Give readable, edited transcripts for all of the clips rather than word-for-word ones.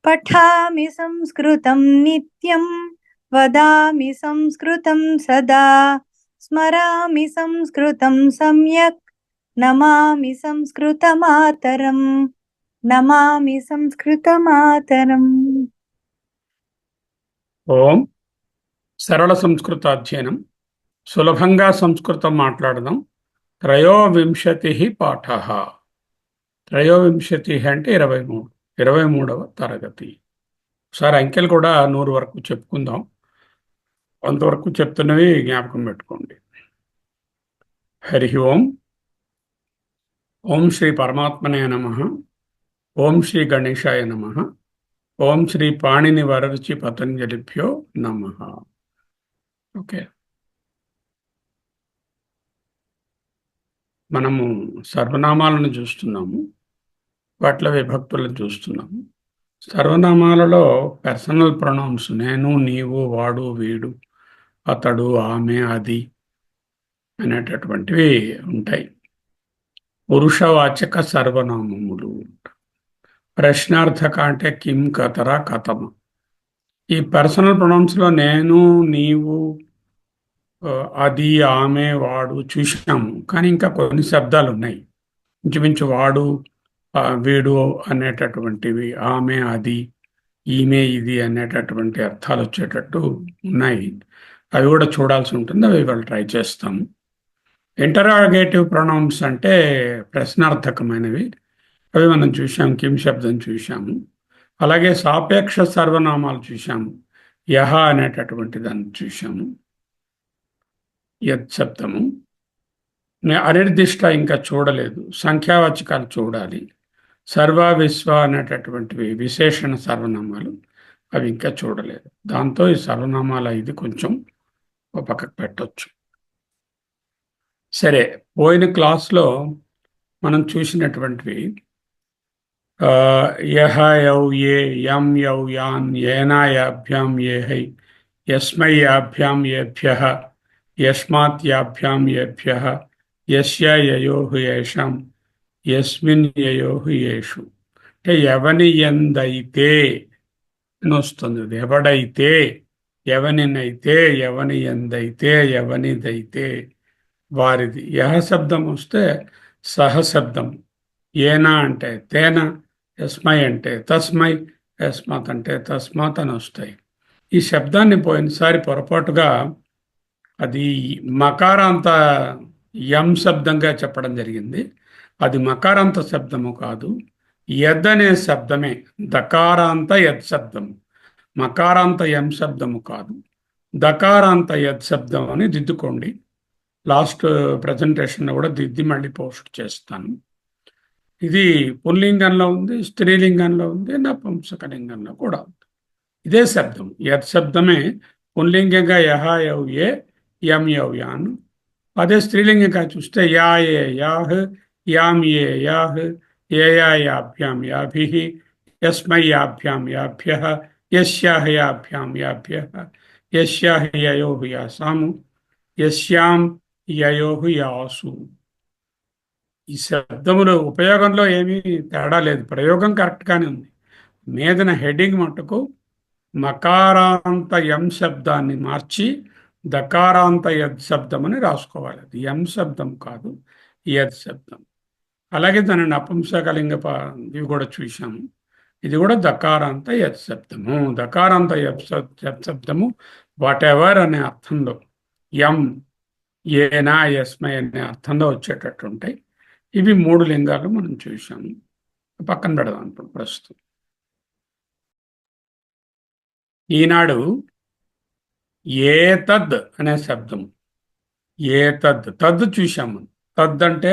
పఠామి సంస్కృతం నిత్యం వదామి సంస్కృతం సదా స్మరామి సంస్కృతం సమ్యక్ నమామి సంస్కృతమాతరం నమామి సంస్కృతమాతరం. ఓం సరళ సంస్కృత అధ్యయనం సులభంగా సంస్కృతం మాట్లాడదాం. 23 పాఠః. 23 అంటే 23వ తరగతి. ఒకసారి అంకెలు కూడా 100 వరకు చెప్పుకుందాం. అంతవరకు చెప్తున్నవి జ్ఞాపకం పెట్టుకోండి. హరి ఓం. ఓం శ్రీ పరమాత్మనే నమః. ఓం శ్రీ గణేశాయ నమః. ఓం శ్రీ పాణిని వరరుచి పతంజలిభ్యో నమః. ఓకే, మనము సర్వనామాలను చూస్తున్నాము, వాటిలో విభక్తులను చూస్తున్నాము. సర్వనామాలలో పర్సనల్ ప్రొనౌన్స్ నేను, నీవు, వాడు, వీడు, అతడు, ఆమె, అది అనేటటువంటివి ఉంటాయి. పురుషవాచక సర్వనామములు. ప్రశ్నార్థక అంటే కిం, కతర, కథమ. ఈ పర్సనల్ ప్రొనౌన్స్లో నేను, నీవు, అది, ఆమె, వాడు చూసాము. కానీ ఇంకా కొన్ని శబ్దాలు ఉన్నాయి. ఇంచుమించు వాడు, వీడు అనేటటువంటివి, ఆమె, అది, ఈమె, ఇది అనేటటువంటి అర్థాలు వచ్చేటట్టు ఉన్నాయి. అవి కూడా చూడాల్సి ఉంటుంది. అవి వాళ్ళు ట్రై చేస్తాము. ఇంటరాగేటివ్ ప్రొనౌన్స్ అంటే ప్రశ్నార్థకమైనవి. అవి మనం చూసాం. కిం శబ్దం చూసాము. అలాగే సాపేక్ష సర్వనామాలు చూసాము. యహ అనేటటువంటి దాన్ని చూసాము. యత్ శబ్దము. అనిర్దిష్ట ఇంకా చూడలేదు. సంఖ్యావాచకాలు చూడాలి. సర్వ, విశ్వ అనేటటువంటివి విశేషణ సర్వనామాలు, అవి ఇంకా చూడలేదు. దాంతో ఈ సర్వనామాల ఇది కొంచెం ఒక పక్కకు పెట్టవచ్చు. సరే, పోయిన క్లాస్లో మనం చూసినటువంటివి యహ, యౌ, ఏ, యం, యౌ, యాన్, ఏనా, యాభ్యాం, ఏహై, యస్మై, యాభ్యాం, ఏభ్యః, యస్మాత్, యాభ్యాం, ఏభ్యః, యస్య, యయోః, యేషాం, యస్మిన్, యయోః, యేషు. అంటే ఎవని ఎందైతే అని వస్తుంది. ఎవడైతే, ఎవనినైతే, ఎవని ఎందైతే, ఎవనిదైతే వారిది. యహ శబ్దం వస్తే సహ శబ్దం. ఏనా అంటే తేన, యస్మై అంటే తస్మై, యస్మాత్ అంటే తస్మాత్ అని వస్తాయి. ఈ శబ్దాన్ని పోయినసారి పొరపాటుగా అది మకారాంత యం శబ్దంగా చెప్పడం జరిగింది. అది మకారాంత శబ్దము కాదు, యద్ అనే శబ్దమే. దకారాంత యద్ శబ్దము, మకారాంత యం శబ్దము కాదు. దకారాంత యద్ శబ్దం అని దిద్దుకోండి. లాస్ట్ ప్రజెంటేషన్లో కూడా దిద్ది మళ్ళీ పోస్ట్ చేస్తాను. ఇది పుల్లింగంలో ఉంది, స్త్రీలింగంలో ఉంది, నపుంసకలింగంలో కూడా ఉంది. ఇదే శబ్దం. యత్ శబ్దమే పుల్లింగంగా యహ, యౌ, ఏ, యం, యౌ, యాన్. అదే స్త్రీలింగంగా చూస్తే యా, ఏ, యాహ్, యాం, ఏ, యాహ్, ఏయా, యాభ్యాం, యాభిః, యస్మై, యాభ్యాం, యాభ్యః, యస్యాః, యాభ్యాం, యాభ్యః, యస్యాః, యయోః, యాసాము, యస్యాం, యయోః, యాసు. ఈ శబ్దములు ఉపయోగంలో ఏమీ తేడా లేదు. ప్రయోగం కరెక్ట్గానే ఉంది. మీదన హెడ్డింగ్ మట్టుకు మకారాంత యం శబ్దాన్ని మార్చి దకారాంత యద్ శబ్దం అని రాసుకోవాలి. అది యం శబ్దం కాదు, యద్ శబ్దం. అలాగే దాని నపుంసకలింగ ఇవి కూడా చూసాము. ఇది కూడా దకారాంత యద్ శబ్దము. దకారాంత యద్ శబ్దము వాట్ ఎవర్ అనే అర్థంలో, యం, ఏనా, యస్మై అనే అర్థంలో వచ్చేటట్టు ఉంటాయి. ఇవి 3 లింగాలు మనం చూసాము. పక్కన పెడదాం ఇప్పుడు ప్రస్తుతం. ఈనాడు ఏతద్ అనే శబ్దం, ఏతద్, తద్ చూసాము. తద్ అంటే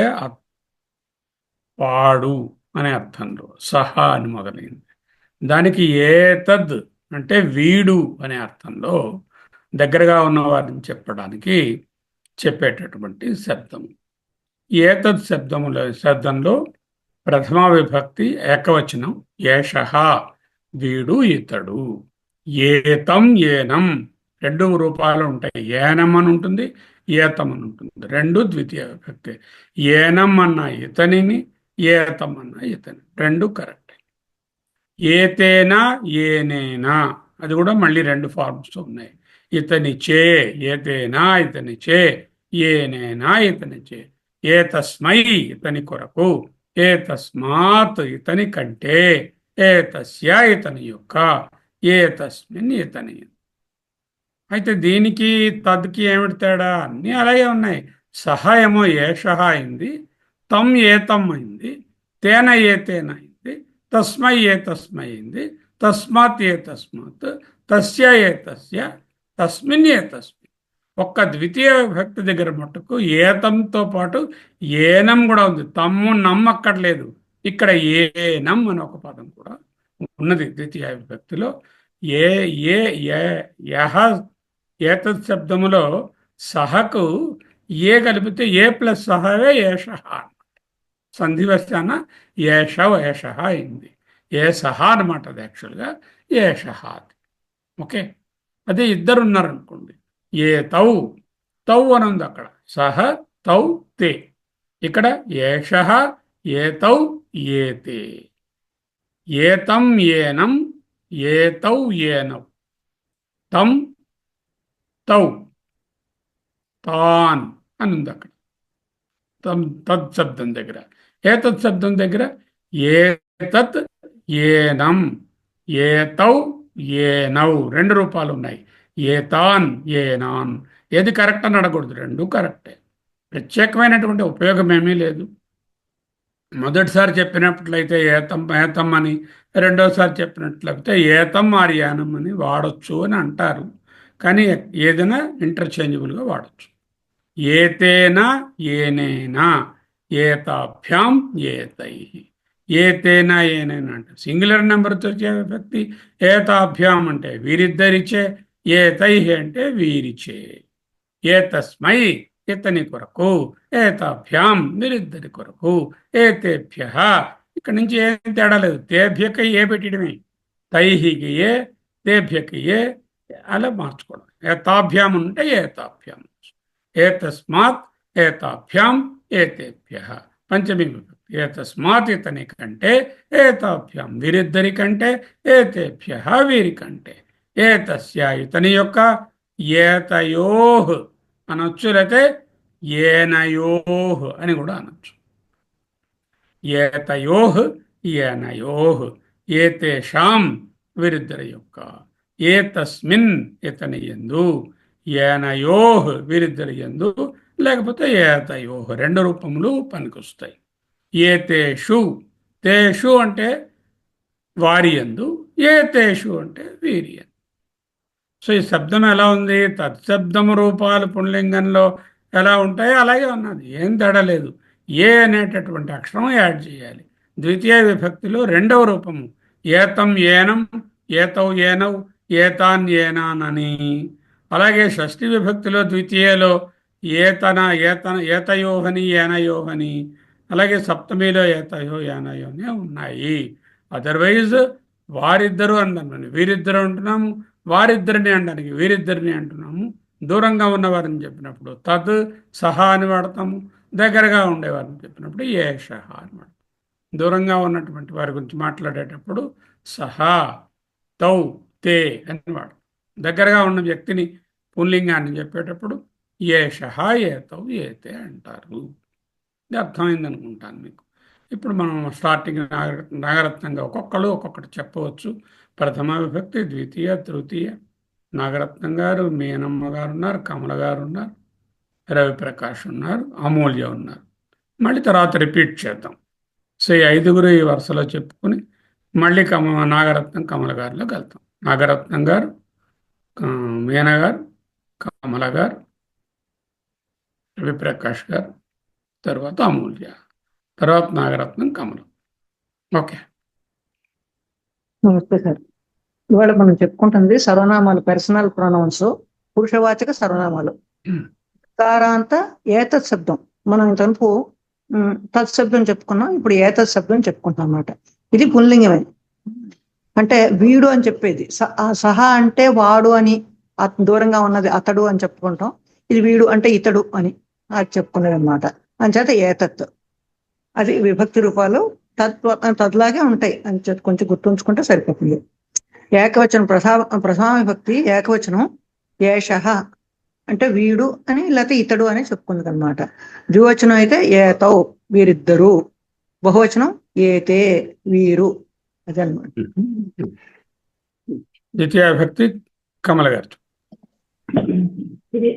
వాడు, అనే అర్థంలో, సహా అని మొదలైంది. దానికి ఏతద్ అంటే వీడు అనే అర్థంలో దగ్గరగా ఉన్న వారిని చెప్పడానికి చెప్పేటటువంటి శబ్దం. ఏతద్ శబ్దంలో ప్రథమ విభక్తి ఏకవచనం ఏషః, వీడు ఇతడు. ఏతం ఏనం రెండు రూపాలు ఉంటాయి. ఏనం అని ఉంటుంది, ఏతం అని ఉంటుంది. రెండు ద్వితీయ విభక్తి. ఏనం అన్న ఇతనిని, ఏతం అన్న ఇతని, రెండు కరెక్ట్. ఏతేనా ఏనేనా అది కూడా మళ్ళీ రెండు ఫార్మ్స్ ఉన్నాయి. ఇతని చే, ఏతేనా ఇతని చే, ఏనేనా ఇతని చే, ఏ తస్మై ఇతని కొరకు, ఏ తస్మాత్ ఇతని కంటే, ఏ తస్య ఇతని యొక్క, ఏ తస్మిన్ ఇతని. అయితే దీనికి తద్కి ఏమిటి తేడా? అన్నీ అలాగే ఉన్నాయి. సహ ఏమో ఏషః అయింది, తం ఏతం అయింది, తేన ఏతేన అయింది, తస్మై ఏ తస్మై అయింది, తస్మాత్ ఏ తస్మాత్, తస్య ఏ తస్య, తస్మిన్ ఏ తస్మిన్. ఒక్క ద్వితీయ విభక్తి దగ్గర మట్టుకు ఏతంతో పాటు ఏనం కూడా ఉంది. తమ్ము నమ్మక్కర్లేదు. ఇక్కడ ఏనం అని ఒక పదం కూడా ఉన్నది ద్వితీయ విభక్తిలో. ఏ ఏ యహ ఏతత్ శబ్దములో సహకు ఏ కలిపితే ఏ ప్లస్ సహవే ఏషః, సంధివశాన ఏషవ్ ఏషః అయింది. ఏ సహ అనమాట అది యాక్చువల్గా ఏషః. ఓకే, అదే ఇద్దరు ఉన్నారనుకోండి, ఏ తౌ, తౌ అని ఉంది అక్కడ, సహ తౌ తే. ఇక్కడ ఏషః ఏతౌ ఏతే, ఏతం ఏనం ఏతౌ ఏనౌ, తం తౌ తాన్ అని ఉంది అక్కడ తత్ శబ్దం దగ్గర. ఏతత్ శబ్దం దగ్గర ఏతత్ ఏనం ఏతౌ ఏనౌ రెండు రూపాలు ఉన్నాయి. ఏతాన్ ఏనాన్. ఏది కరెక్ట్ అని అడగకూడదు, రెండు కరెక్టే. ప్రత్యేకమైనటువంటి ఉపయోగం ఏమీ లేదు. మొదటిసారి చెప్పినట్లయితే ఏతం ఏతం అని, రెండోసారి చెప్పినట్లయితే ఏతం ఆర్ యానం అని వాడచ్చు అని అంటారు. కానీ ఏదైనా ఇంటర్చేంజబుల్గా వాడచ్చు. ఏతేనా ఏనేనా ఏతాభ్యాం ఏతై. ఏతేనా ఏనేనా అంటే సింగులర్ నెంబర్తో విభక్తి, ఏతాభ్యాం అంటే వీరిద్దరిచే, ఏతై అంటే వీరిచే, ఏ తస్మై ఇతని కొరకు, ఏతాభ్యాం వీరిద్దరి కొరకు, ఏతేభ్య ఇక్కడ నుంచి ఏం తేడా లేదు. తేభ్యకి ఏ పెట్టడమే, తైహికి ఏ, తేభ్యకి ఏ, అలా మార్చుకోవడం. ఏతాభ్యాం ఉంటే ఏతాభ్యాం, ఏతస్మాత్ ఏతాభ్యాం ఏతేభ్య పంచమీ విభక్తి. ఏతస్మాత్ ఇతని కంటే, ఏతాభ్యాం వీరిద్దరి కంటే, ఏతేభ్య వీరికంటే, ఏతస్య ఇతని యొక్క, ఏతయోహ్ అనొచ్చు, లేకపోతే ఏనయోహ్ అని కూడా అనొచ్చు. ఏతయోహ్ ఏనయోహ్, ఏతేషాం వీరిద్దరి యొక్క, ఏతస్మిన్ ఇతని యందు, ఏనయోహ్ వీరిద్దరి యందు, లేకపోతే ఏతయోహ్ రెండు రూపములు పనికొస్తాయి. ఏతేషు, తేషు అంటే వారి యందు, ఏతేషు అంటే వీరి యందు. సో ఈ శబ్దం ఎలా ఉంది? తత్శబ్దము రూపాలు పుంలింగంలో ఎలా ఉంటాయో అలాగే ఉన్నది, ఏం తేడా లేదు. ఏ అనేటటువంటి అక్షరం యాడ్ చేయాలి. ద్వితీయ విభక్తిలో రెండవ రూపము ఏతం ఏనం ఏతౌ ఏనౌ ఏతాన్ ఏనానని. అలాగే షష్ఠి విభక్తిలో ద్వితీయలో ఏతన ఏతన ఏతయోహని ఏనయోహని. అలాగే సప్తమిలో ఏతయో ఏనయో అనే ఉన్నాయి. అదర్వైజ్ వారిద్దరు అనడానికి వీరిద్దరు అంటున్నాము, వారిద్దరిని అనడానికి వీరిద్దరిని అంటున్నాము. దూరంగా ఉన్నవారిని చెప్పినప్పుడు తద్ సహా అని వాడతాము, దగ్గరగా ఉండేవారిని చెప్పినప్పుడు ఏషః అని వాడతాం. దూరంగా ఉన్నటువంటి వారి గురించి మాట్లాడేటప్పుడు సహా తౌ తే అని వాడతాం. దగ్గరగా ఉన్న వ్యక్తిని పుంలింగాన్ని చెప్పేటప్పుడు ఏషః ఏతౌ ఏతే అంటారు. ఇది అర్థమైంది అనుకుంటాను మీకు. ఇప్పుడు మనం స్టార్టింగ్ నాగరత్నంగా ఒక్కొక్కరు ఒక్కొక్కటి చెప్పవచ్చు. ప్రథమ విభక్తి, ద్వితీయ, తృతీయ. నాగరత్నం గారు, మీనమ్మ గారు ఉన్నారు, కమల గారు ఉన్నారు, రవిప్రకాష్ ఉన్నారు, అమూల్య ఉన్నారు. మళ్ళీ తర్వాత రిపీట్ చేద్దాం. సో ఈ ఐదుగురు ఈ వరుసలో చెప్పుకుని మళ్ళీ నాగరత్నం కమల గారిలోకి వెళ్తాం. నాగరత్నం గారు, మీన గారు, కమల గారు, రవిప్రకాష్ గారు, తర్వాత అమూల్య, తర్వాత నాగరత్నం, కమలం. ఓకే. నమస్తే సార్. ఇవాళ మనం చెప్పుకుంటుంది సర్వనామాలు, పర్సనల్ ప్రొనౌన్స్, పురుషవాచక సర్వనామాలు. కారాంత ఏతత్ శబ్దం. మనం ఇంతవరకు తత్శబ్దం చెప్పుకున్నాం, ఇప్పుడు ఏతత్ శబ్దం చెప్పుకుంటాం అన్నమాట. ఇది పుల్లింగమే. అంటే వీడు అని చెప్పేది. సహా అంటే వాడు అని, దూరంగా ఉన్నది అతడు అని చెప్పుకుంటాం. ఇది వీడు అంటే ఇతడు అని అది చెప్పుకునేది అనమాట. అంచేత ఏతత్. అది విభక్తి రూపాలు తద్లాగే ఉంటాయి అని కొంచెం గుర్తుంచుకుంటే సరిపోతుంది. ఏకవచనం ప్రథమ విభక్తి ఏకవచనం ఏషః అంటే వీడు అని, లేకపోతే ఇతడు అని చెప్పుకుంది అనమాట. ద్వివచనం అయితే ఏతౌ వీరిద్దరు, బహువచనం ఏతే వీరు, అదనమాట. ద్వితీయ విభక్తి కమల గారు. ఇది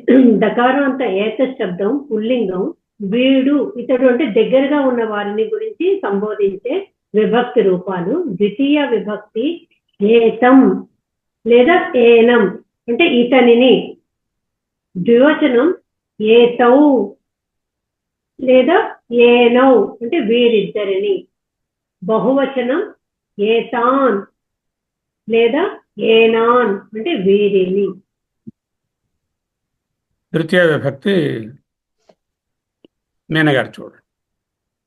దకారాంత ఏత శబ్దం పుల్లింగం. వీడు ఇతడు అంటే దగ్గరగా ఉన్న వారిని గురించి సంబోధించే విభక్తి రూపాలు. ద్వితీయ విభక్తి ఏతం లేదా ఏనం అంటే ఇతనిని. ద్వివచనం ఏతౌ లేదా ఏనౌ అంటే వీరిద్దరిని. బహువచనం ఏతాన్ లేదా ఏనాన్ అంటే వీరిని. తృతీయ విభక్తి మీనగారు చూడండి.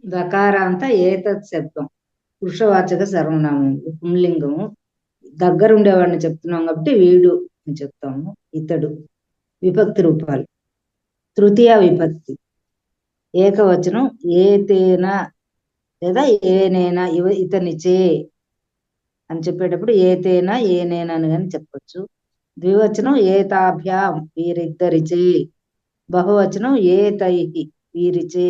దకారాంత ఏతత్ శబ్దం పురుషవాచక సర్వనామం, పుంలింగము. దగ్గర ఉండేవాడిని చెప్తున్నాం కాబట్టి వీడు అని చెప్తాము. ఇతడు విభక్తి రూపాలు. తృతీయ విభక్తి ఏకవచనం ఏతేనా లేదా ఏనేనా, ఇతనిచే అని చెప్పేటప్పుడు ఏతేనా ఏనేనా అని కానీ చెప్పొచ్చు. ద్వివచనం ఏతాభ్యాం వీరిద్దరిచే. బహువచనం ఏతైహి వీరిచే.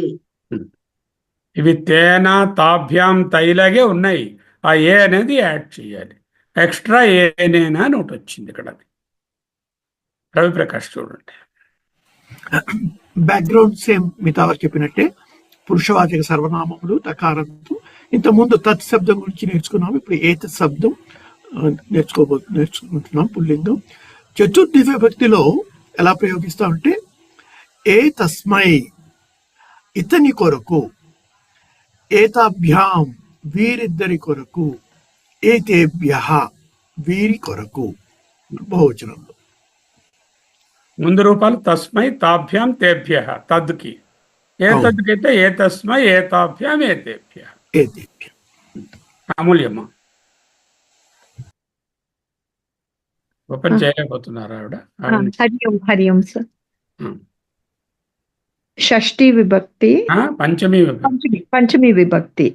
ఇవి తేనా తాభ్యాం తైలాగే ఉన్నాయి. ఆ ఏ అనేది యాడ్ చేయాలి. ఎక్స్ట్రా ఏనేనా అని ఒకటి వచ్చింది ఇక్కడ. రవిప్రకాష్ చూడండి. బ్యాక్గ్రౌండ్ సేమ్ మిగతా వారు చెప్పినట్టే పురుషవాచక సర్వనామములు తకారంతో. ఇంతకుముందు తత్ శబ్దం గురించి నేర్చుకున్నాము. ఇప్పుడు ఏతత్ శబ్దం నేర్చుకుంటున్నాం, పుల్లింగం. చతుర్థి విభక్తిలో ఎలా ప్రయోగిస్తామంటే ఏ తస్మై ఇతని కొరకు, ఏతాభ్యాం వీరిద్దరి కొరకు, ఏతేభ్యః వీరి కొరకు బహువచనంలో. ముందు రూపాలు తస్మై తాభ్యాం తేభ్య. తద్కి ఏ తద్కైతే ఏ తస్మై ఏ తాభ్యాం ఏతేభ్య. అమూల్యమ్మ ఓపెన్ చేయలేకపోతున్నారు ఆవిడ. హరి ఓం సార్. షష్ఠీ విభక్తి పంచమీ విభక్తి.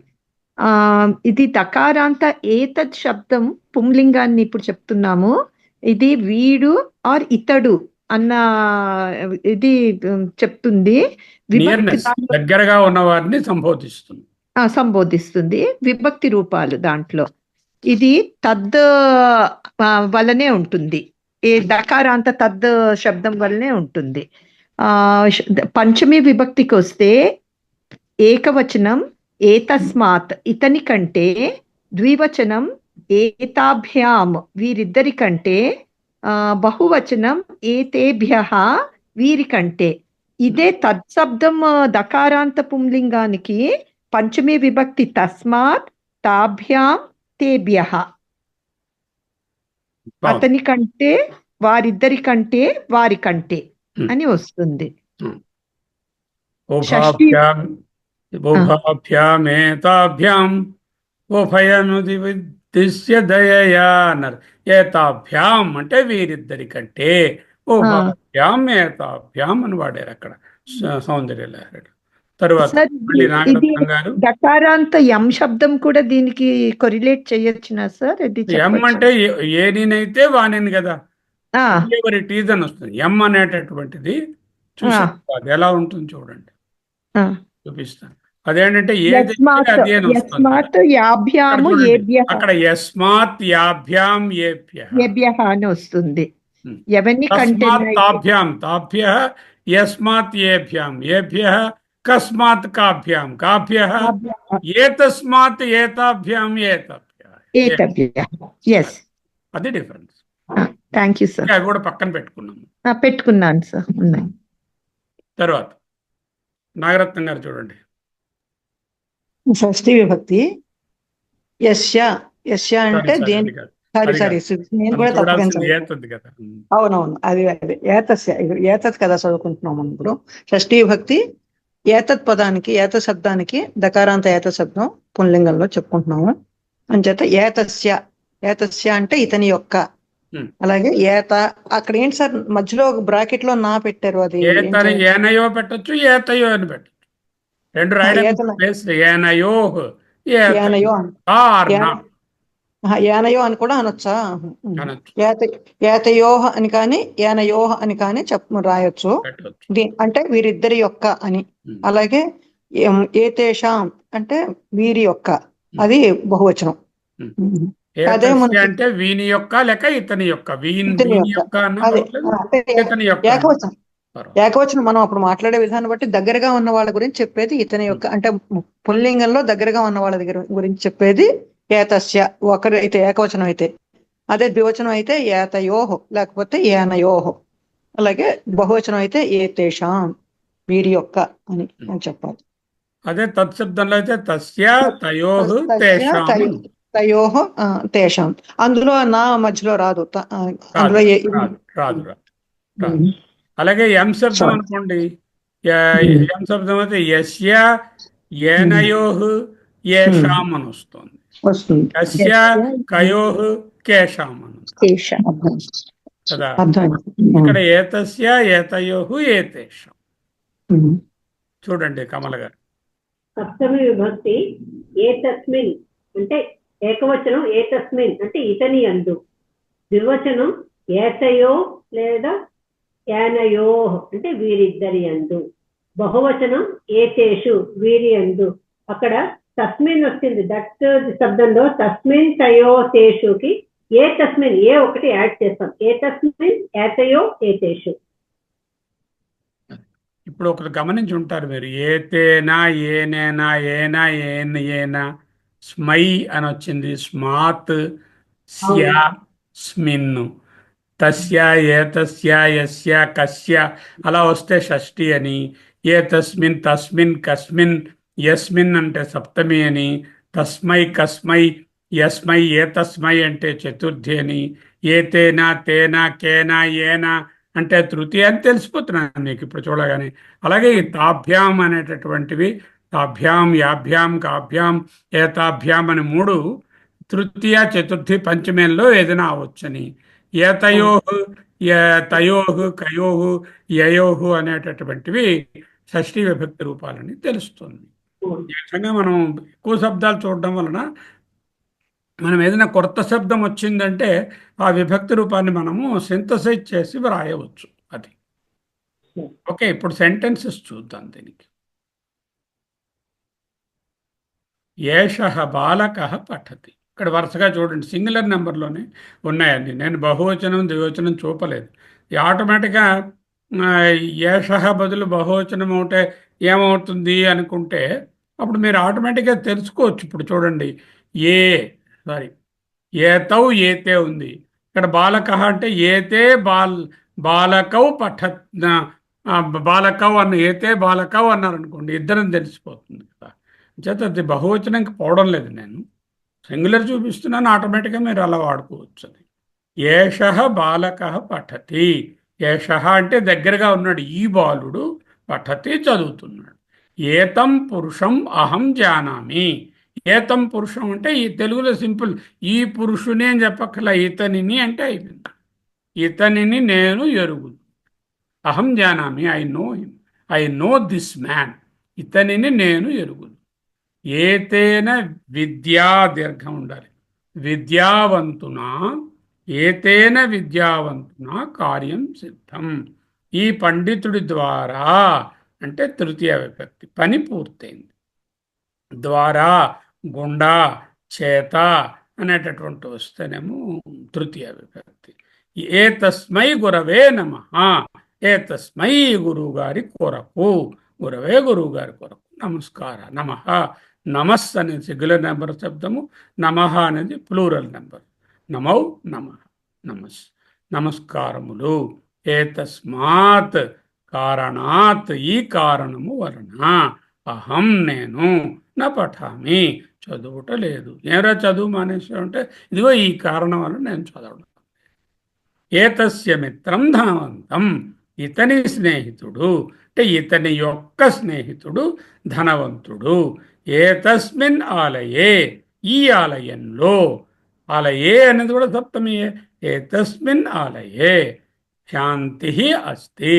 ఇది దకారాంత ఏతత్ శబ్దం పుంలింగాన్ని ఇప్పుడు చెప్తున్నాము. ఇది వీడు ఆర్ ఇతడు అన్న ఇది చెప్తుంది. దగ్గరగా ఉన్న వారిని సంబోధిస్తుంది. విభక్తి రూపాలు దాంట్లో ఇది తద్ వల్లనే ఉంటుంది. ఏ దకారాంత తద్ శబ్దం వల్లనే ఉంటుంది. పంచమీ విభక్తికి వస్తే ఏకవచనం ఏతస్మాత్ ఇతని కంటే, ద్వివచనం ఏతాభ్యాం వీరిద్దరి కంటే, బహువచనం ఏతేభ్యః వీరి కంటే. ఇదే తత్శబ్దం దకారాంత పుంలింగానికి పంచమీ విభక్తి తస్మాత్ తాభ్యాం తేభ్యః. అతని కంటే, వారిద్దరి కంటే, వారి కంటే అని వస్తుంది. ఉభాభ్యామేతాభ్యాం ఉభయనుదిశ్య దయయా అన్నారు. ఏతాభ్యాం అంటే వీరిద్దరి కంటే, ఉభాభ్యాం ఏతాభ్యాం అని వాడారు అక్కడ సౌందర్యలహరి. తర్వాత దకారాంత ఎం శబ్దం కూడా దీనికి కొరిలేట్ చేయొచ్చునా సార్? ఎం అంటే ఏనినైతే వాణిని కదా, ఎవరి టీజన్ వస్తుంది. ఎం అనేటటువంటిది చూసారు, అది ఎలా ఉంటుంది చూడండి, చూపిస్తాను. అదేంటంటే అక్కడ యస్మాత్ యాభ్యాం ఏభ్యః అని వస్తుంది. తాభ్యాం తాభ్యః యస్మాత్ ఏభ్యాం ఏభ్యః కస్మాత్ కాభ్యాం కాభ్యః ఏతస్మాత్ ఏతాభ్యాం ఏతభ్యః. అది డిఫరెన్స్. Thank you sir. అవి కూడా పక్కన పెట్టుకున్నాను సార్. తర్వాత నాగరత్నం గారు చూడండి. షష్ఠీ విభక్తి యస్య యస్య అంటే సారీ దేని అది కాదు, సారీ అది సారీ కాదు. నేను మనం కూడా తప్పుగా చూడాల్సింది చదువుతాను. ఏతుంది కదా. అవునవును, అది అదే ఏతస్య, ఏతత్ కదా చదువుకుంటున్నాం మనం ఇప్పుడు. షష్ఠీ భక్తి ఏతత్ పదానికి, ఏత శబ్దానికి దకారాంత ఏత శబ్దం పుంలింగంలో చెప్పుకుంటున్నాము. అంచేత ఏతస్య, ఏతస్య అంటే ఇతని యొక్క. Hmm. అలాగే ఏత, అక్కడ ఏంటి సార్ మధ్యలో ఒక బ్రాకెట్ లో నా పెట్టారు, అది ఏం ఏతని చేయాలి? ఏనయో పెట్టచ్చు, ఏతయో అని పెట్టచ్చు. రెండు రాయడానికి ఏతన ప్లేస్ ఏనయో, ఏనయో ఏతయో ఏనయో అని కూడా అనొచ్చా? అనొచ్చు, ఏత ఏతయోహ అని కానీ ఏనయోహ అని కానీ రాయొచ్చు. పెట్టవచ్చు. అంటే వీరిద్దరి యొక్క అని. అలాగే ఏతేషాం అంటే వీరి యొక్క, అది బహువచనం. అదే ఏతస్య మనకి అంటే వీని యొక్క లేక ఇతని యొక్క, ఇతని వీని యొక్క, యొక్క అన్న అదే పర్లేదు, అంటే ఇతని యొక్క అన్న ఏకవచనం. పర్వాలేదు. ఏకవచనం మనం అప్పుడు మాట్లాడే విధానం బట్టి దగ్గరగా ఉన్న వాళ్ళ గురించి చెప్పేది ఇతని యొక్క, అంటే పుల్లింగంలో దగ్గరగా ఉన్న వాళ్ళ దగ్గర గురించి చెప్పేది ఏతస్య ఒకరు అయితే ఏకవచనం అయితే. అదే ద్వివచనం అయితే ఏతయోహో లేకపోతే ఏనయోహో. అలాగే బహువచనం అయితే ఏతేషాం వీరి యొక్క అని చెప్పాలి. అదే తత్శబ్దంలో అయితే తస్య తయోః తస్య తేషాం తయోహో తేషాం. అందులో నా మధ్యలో రాదు. అందులో రాదు, రాదు, రాదు. అలాగే ఎం శబ్దం అనుకోండి, ఎం శబ్దం అయితే యస్య ఏనయోః ఏషాం అని వస్తుంది, వస్తుంది. యస్య కయోః కేషాం అని కదా. ఇక్కడ ఏతస్య ఏతయోః ఏతేషాం. చూడండి కమల గారు. సప్తమి విభక్తి ఏతస్మిన్ అంటే ఏకవచనం, ఏతస్మిన్ అంటే ఇతని యందు. ద్వివచనం ఏతయో లేదా ఏనయో అంటే వీరిద్దరి యందు. బహువచనం ఏతేషు వీరి యందు. అక్కడ తస్మిన్ వచ్చింది, దట్ శబ్దంలో తస్మిన్ తయో తేషుకి ఏ తస్మిన్ ఏ ఒకటి యాడ్ చేస్తాం. ఏ తస్మిన్ ఏతయో ఏతేషు. ఇప్పుడు ఒకరు గమనించి ఉంటారు మీరు, ఏతేనా ఏనేనా ఏనా ఏనా స్మై అని వచ్చింది, స్మాత్ స్య స్మిన్, తస్య ఏతస్య యస్య కస్య అలా వస్తే షష్ఠి అని, ఏతస్మిన్ తస్మిన్ కస్మిన్ యస్మిన్ అంటే సప్తమి అని, తస్మై కస్మై యస్మై ఏతస్మై అంటే చతుర్థి అని, ఏతేనా తేనా కేనా ఏనా అంటే తృతీయ అని తెలిసిపోతున్నాను మీకు ఇప్పుడు చూడగానే. అలాగే ఈ తాభ్యాం అనేటటువంటివి తాభ్యాం యాభ్యాం కాభ్యాం ఏతాభ్యాం అని మూడు తృతీయ చతుర్థి పంచమేల్లో ఏదైనా అవచ్చని, ఏతయోః తయోః కయోః యయోః అనేటటువంటివి షష్ఠీ విభక్తి రూపాలని తెలుస్తుంది. ఈ విధంగా మనం ఎక్కువ శబ్దాలు చూడడం వలన మనం ఏదైనా కొత్త శబ్దం వచ్చిందంటే ఆ విభక్తి రూపాన్ని మనము సింథసైజ్ చేసి వ్రాయవచ్చు. అది ఓకే. ఇప్పుడు సెంటెన్సెస్ చూద్దాం దీనికి. ఏషః బాలకః పఠతి. ఇక్కడ వరుసగా చూడండి, సింగులర్ నెంబర్లోనే ఉన్నాయండి. నేను బహువచనం ద్వివచనం చూపలేదు. ఈ ఆటోమేటిక్గా ఏషః బదులు బహువచనం ఉంటే ఏమవుతుంది అనుకుంటే అప్పుడు మీరు ఆటోమేటిక్గా తెలుసుకోవచ్చు. ఇప్పుడు చూడండి, ఏతౌ ఏతే ఉంది. ఇక్కడ బాలకః అంటే ఏతే బాలకౌ బాలకౌ అన్న ఏతే బాలకౌ అన్నారు అనుకోండి, ఇద్దరం తెలిసిపోతుంది కదా. చేత అది బహువచనంకి పోవడం లేదు, నేను సింగులర్ చూపిస్తున్నాను, ఆటోమేటిక్గా మీరు అలా వాడుకోవచ్చు. అది ఏషః బాలకః పఠతి. ఏషః అంటే దగ్గరగా ఉన్నాడు ఈ బాలుడు, పఠతి చదువుతున్నాడు. ఏతం పురుషం అహం జానామి. ఏతం పురుషం అంటే ఈ తెలుగులో సింపుల్, ఈ పురుషుని అని చెప్పక్కల, ఇతనిని అంటే అయిపోయింది. ఇతనిని నేను ఎరుగును. అహం జానామి, I know him, I know this man. ఇతనిని నేను ఎరుగును. ఏతేన విద్యా దీర్ఘం ఉండాలి, విద్యావంతునా ఏతేన విద్యావంతునా కార్యం సిద్ధం. ఈ పండితుడి ద్వారా అంటే తృతీయ విభక్తి, పని పూర్తయింది. ద్వారా గుండా చేత అనేటటువంటి వస్తేనేమో తృతీయ విభక్తి. ఏ తస్మై గురవే నమః, ఏ తస్మై గురువు గారి కొరకు, గురవే గురువు గారి కొరకు నమస్కార. నమః, నమస్ అనేది సింగులర్ నెంబర్ శబ్దము, నమః అనేది ప్లూరల్ నెంబర్. నమౌ నమః, నమస్ నమస్కారములు. ఏ తస్మాత్ కారణాత్ ఈ కారణము వలన, అహం నేను, న పఠామి చదువుట లేదు. ఏరా చదువు మానేసావంటే ఇదిగో ఈ కారణం వల్ల నేను చదవడం. ఏతస్య మిత్రం ధనవంతం, ఇతని స్నేహితుడు అంటే ఇతని యొక్క స్నేహితుడు ధనవంతుడు. ఏతస్మిన్ ఆలయే, ఈ ఆలయంలో, ఆలయే అనేది కూడా సప్తమియే. ఏతస్మిన్ ఆలయే శాంతి అస్తి,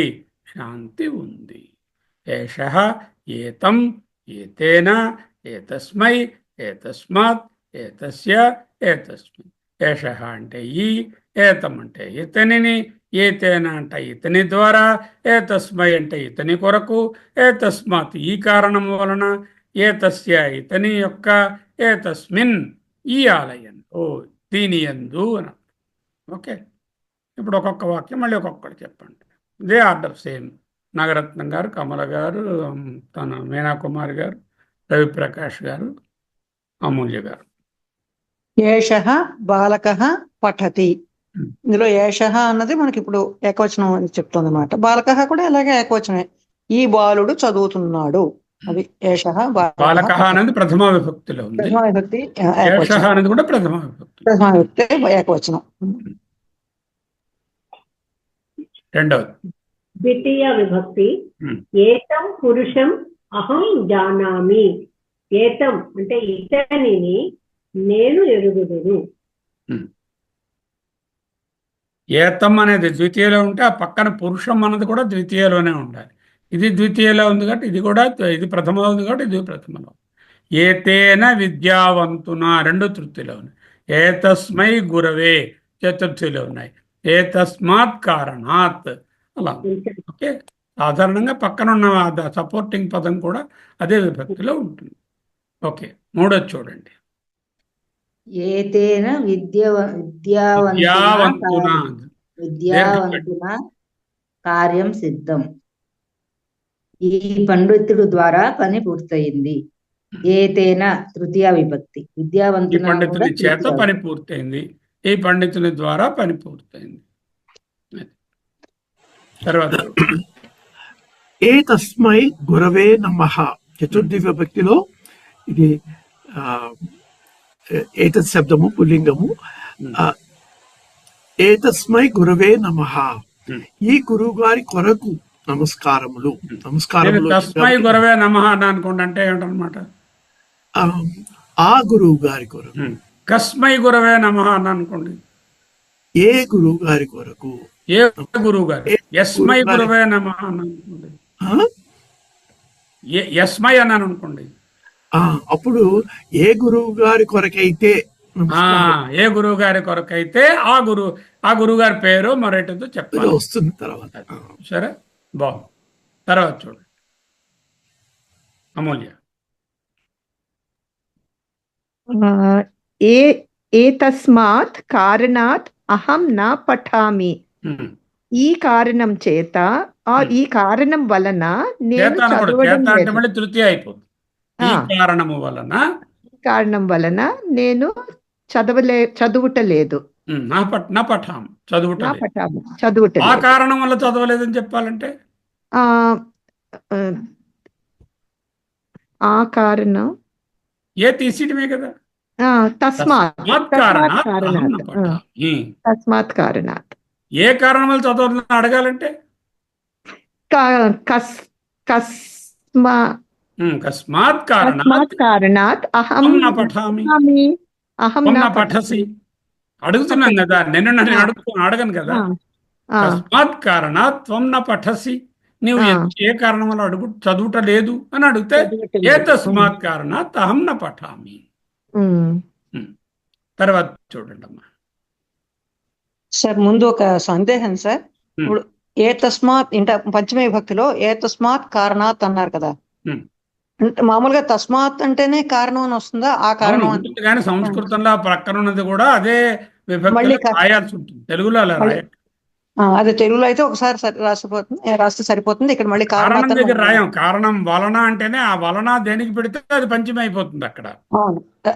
శాంతి ఉంది. ఏషః ఏతం ఏతేన ఏతస్మై ఏతస్మాత్ ఏతస్య ఏతస్మిన్. ఏషః అంటే ఈ, ఏతం అంటే ఇతనిని, ఏతేన అంటే ఇతని ద్వారా, ఏతస్మై అంటే ఇతని కొరకు, ఏతస్మాత్ ఈ కారణము వలన, ఏతస్య ఇతని యొక్క, ఏతస్మిన్ ఈ ఆలయంలో, దీని యందు అని. ఓకే, ఇప్పుడు ఒక్కొక్క వాక్యం మళ్ళీ ఒక్కొక్కటి చెప్పండి. ఇదే ఆర్డర్ సేమ్. నాగరత్నం గారు, కమల గారు, తన మీనాకుమారి గారు, రవిప్రకాష్ గారు, అమూల్య గారు. ఏషః బాలకః పఠతి. ఇందులో ఏషః అన్నది మనకి ఇప్పుడు ఏకవచనం అని చెప్తుంది అనమాట. బాలకః కూడా ఇలాగే ఏకవచనమే. ఈ బాలుడు చదువుతున్నాడు. అది ఏషః బాలకః అనేది ప్రథమ విభక్తిలో ఉంది. ప్రథమ విభక్తి ఏషః ఏకవచనం. అనేది కూడా ప్రథమ విభక్తి. ప్రథమ విభక్తి ఏకవచనం. రెండవది ద్వితీయ విభక్తి. Hmm. ఏతం పురుషం అహం జానామి. ఏతం అంటే ఇతనిని నేను ఎరుగుదును. ఏతం అనేది ద్వితీయలో ఉంటే ఆ పక్కన పురుషం అన్నది కూడా ద్వితీయలోనే ఉండాలి. ఇది ద్వితీయలో ఉంది కాబట్టి ఇది కూడా, ఇది ప్రథమలో ఉంది కాబట్టి ఇది ప్రథమలో. ఏతేన విద్యావంతున రెండు తృప్తిలో ఉన్నాయి. ఏతస్మై గురవే చతుర్థిలో ఉన్నాయి. ఏతస్మాత్ కారణాత్ అలా. ఓకే, సాధారణంగా పక్కన ఉన్న సపోర్టింగ్ పదం కూడా అదే విభక్తిలో ఉంటుంది. ఓకే, మూడోది చూడండి. ఏతేన విద్యావంతున కార్యం సిద్ధం. ఈ పండితుడు ద్వారా పని పూర్తయింది. ఏతేన తృతీయ విభక్తి. ఈ విద్యావంతున పండితుని చేత పని పూర్తయింది, ఈ పండితుని ద్వారా పని పూర్తయింది. తర్వాత ఏతస్మై గురవే నమః చతుర్థి విభక్తిలో ఇది ఏతత్ శబ్దము పుల్లింగము. ఏతస్మై గురవే నమః, ఈ గురువు గారి కొరకు నమస్కారములు. నమస్కారములు తస్మై గురవే నమః అని అనుకోండి, అంటే ఏమిటనమాట? ఆ గురువు గారి కొరకు. కస్మై గురవే నమః అని అనుకోండి, ఏ గురువు గారి కొరకు, ఏ గురువు గారు. యస్మై గురవే నమః అని అనుకోండి, యస్మై అని అనుకోండి. అప్పుడు ఏ గురువు గారి కొరకైతే, ఏ గురువు గారి కొరకైతే ఆ గురువు గారి పేరు మరొకటితో చెప్పాలి, వస్తుంది తర్వాత. సరే, బాగుంది. తర్వాత చూడండి అమూల్య. ఏతస్మాత్ కారణాత్ అహం నా పఠామి. ఈ కారణం చేత, ఈ కారణం వలన నేను చదవడం లేదు. మళ్ళీ తృతీయ అయిపోతుంది. ఈ కారణము వలన, కారణం వలన నేను చదువుటలేదు. నా పఠాం చదువుట. ఆ కారణం వల్ల చదవలేదని చెప్పాలంటే ఆ కారణం ఏ తీసిటమే కదా. తస్మాత్ కారణాత్. ఏ కారణం వల్ల చదవాలని అడగాలంటే కస్మాత్ కారణాత్ అహం న పఠామి. అహం న పఠసి అడుగుతున్నాం కదా, నన్ను అడగను కదా. కస్మాత్ కారణాత్ త్వం న పఠసి, నీవు ఏ కారణం వల్ల చదువుట లేదు అని అడిగితే ఏ తస్మాత్ కారణాత్ అహం న పఠామి. తర్వాత చూడండి అమ్మా. సార్ ముందు ఒక సందేహం సార్. ఇప్పుడు ఏ తస్మాత్ ఇంట పంచమ విభక్తిలో ఏ తస్మాత్ కారణాత్ అన్నారు కదా. అంటే మామూలుగా తస్మాత్ అంటేనే కారణం అని వస్తుందా? ఆ కారణం ఉంటుంది కానీ సంస్కృతంలో ప్రక్కన ఉన్నది కూడా అదే విభక్తిలో రాయాల్సి ఉంటుంది. తెలుగులో అలా రాయాలి. అదే తెలుగులో అయితే ఒకసారి రాస్తే సరిపోతుంది. ఇక్కడ మళ్ళీ కారణం దగ్గర రాయం. కారణం వలన అంటేనే ఆ వలన దేనికి పెడితే అది పంచమి అయిపోతుంది. అక్కడ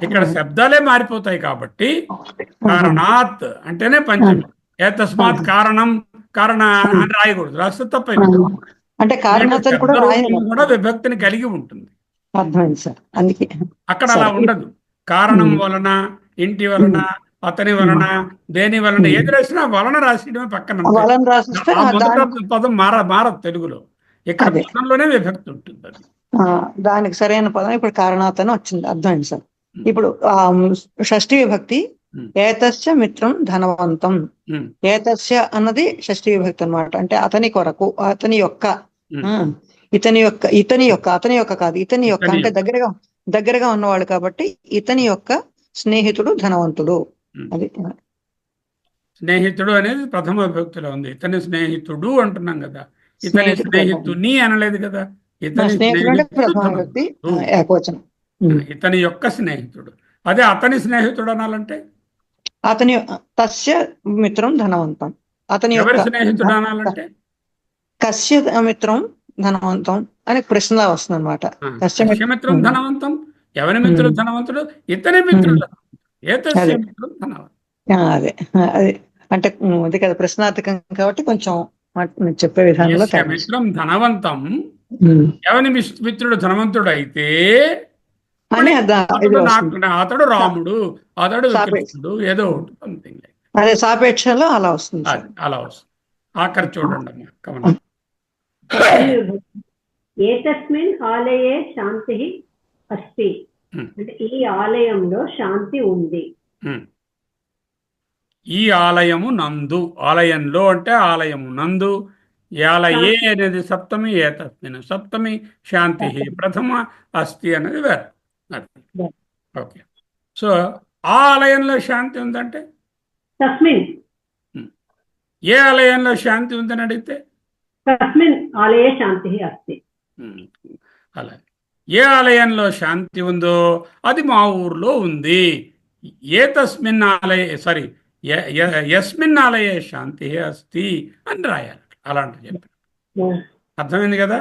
ఇక్కడ శబ్దాలే మారిపోతాయి కాబట్టి కారణాత్ అంటేనే పంచమి. ఏ తస్మాత్ కారణం అని రాయకూడదు, రాస్తే తప్పైపోతుంది. అంటే కూడా విభక్తిని కలిగి ఉంటుంది. అర్థమైంది సార్. అందుకే అక్కడ అలా ఉండదు. కారణం వలన, ఇంటి వలన, అతని వలన, దేని వలన, ఏది రాసినా వలన రాసియడమే పక్కన అంతే. వలన రాసిస్తే ఆ మొదట దానికి పదం మారదు తెలుగులో. ఇక్కడ అదే పదంలోనే విభక్తి ఉంటుంది అది. దానికి సరైన పదం ఇప్పుడు కారణాతని వచ్చింది, అర్థమైంది సార్. ఇప్పుడు షష్ఠి విభక్తి ఉమ్, ఏతస్య మిత్రం ధనవంతం. ఉమ్, ఏతస్య అన్నది షష్ఠి విభక్తి అన్నమాట. అంటే అతని కొరకు, అతని యొక్క, ఉమ్. ఆ, అతని యొక్క కాదు, ఇతని యొక్క ఇతని అంటే యొక్క. దగ్గరగా ఉన్నవాడు కాబట్టి ఇతని యొక్క స్నేహితుడు ధనవంతుడు. ఉమ్. అది స్నేహితుడు అనేది ప్రథమ విభక్తిలో ఉంది. ఇతని స్నేహితుడు అంటున్నాం కదా, ఇతని స్నేహితుడు స్నేహితుని అనలేదు కదా. ఇతని స్నేహితుడు అంటే స్నేహితుడు ప్రథమ విభక్తి ధనవంతుడు. ఏకవచనం. ఇతని యొక్క స్నేహితుడు. అదే అతని స్నేహితుడు అనాలంటే అతని తస్య మిత్రం ధనవంతం. అతని ఎవరి యొక్క స్నేహితుడు అనాలంటే కస్య మిత్రం ధనవంతం అని ప్రశ్నలా వస్తుంది అనమాట. కస్యమిత్రం ధనవంతం. ఎవరి మిత్రుడు ధనవంతుడు? ఇతని మిత్రుడు. ఏతస్య అదే. మిత్రం ధనవంతం. అదే అదే అంటే అది కదా ప్రశ్నార్థకం కాబట్టి కొంచెం చెప్పే విధానంలో యస్య మిత్రం ధనవంతం. ఎవరి మిత్రుడు ధనవంతుడు అయితే అని అతడు రాముడు, అతడు సాపేక్ష. కృష్ణుడు, ఏదో ఒకటి సంథింగ్. అదే సాపేక్షలో అలా వస్తుంది సార్. అలా వస్తుంది. ఆఖరి చూడండి అమ్మా, కమలం. ఏతస్మిన్ ఆలయే శాంతి అస్తి. అంటే ఈ ఆలయంలో శాంతి ఉంది. ఈ ఆలయము నందు. ఆలయంలో అంటే ఆలయము నందు. ఆలయే అనేది సప్తమి, ఏతస్మిన్ సప్తమి, శాంతి ప్రథమ, అస్తి అనేది వేరు. ఓకే. సో ఆ ఆలయంలో శాంతి ఉందంటే, తస్మిన్ ఏ ఆలయంలో శాంతి ఉందని అడిగితే తస్మిన్ ఆలయే శాంతి అస్తి. అలా ఏ ఆలయంలో శాంతి ఉందో అది మా ఊర్లో ఉంది. ఏ తస్మిన్ ఆలయ యస్మిన్ ఆలయే శాంతి అస్తి అని రాయాలి. అలాంటి చెప్పి అర్థమైంది కదా.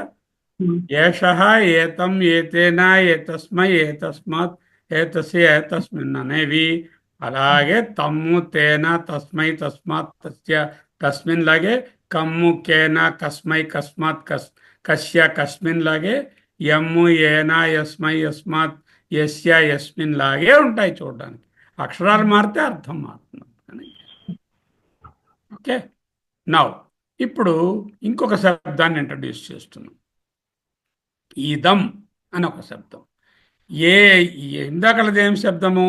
ఏషః, ఏతం, ఏతేన, ఏతస్మై, ఏతస్మాత్, ఏతస్య, ఏతస్మిన్ అనేవి. అలాగే తమ్ము, తేన, తస్మై, తస్మాత్, తస్య, తస్మిన్ లాగే కమ్ము, కేన, కస్మై, కస్మాత్, కస్య, కస్మిన్ లాగే యమ్ము, ఏన, యస్మై, యస్మాత్, యస్య, యస్మిన్ లాగే ఉంటాయి చూడడానికి. అక్షరాలు మారితే అర్థం మారుతుంది. ఓకే. నౌ ఇప్పుడు ఇంకొక శబ్దాన్ని ఇంట్రడ్యూస్ చేస్తున్నాం. ఇదం అని ఒక శబ్దం. ఇందాకలది ఏం శబ్దము?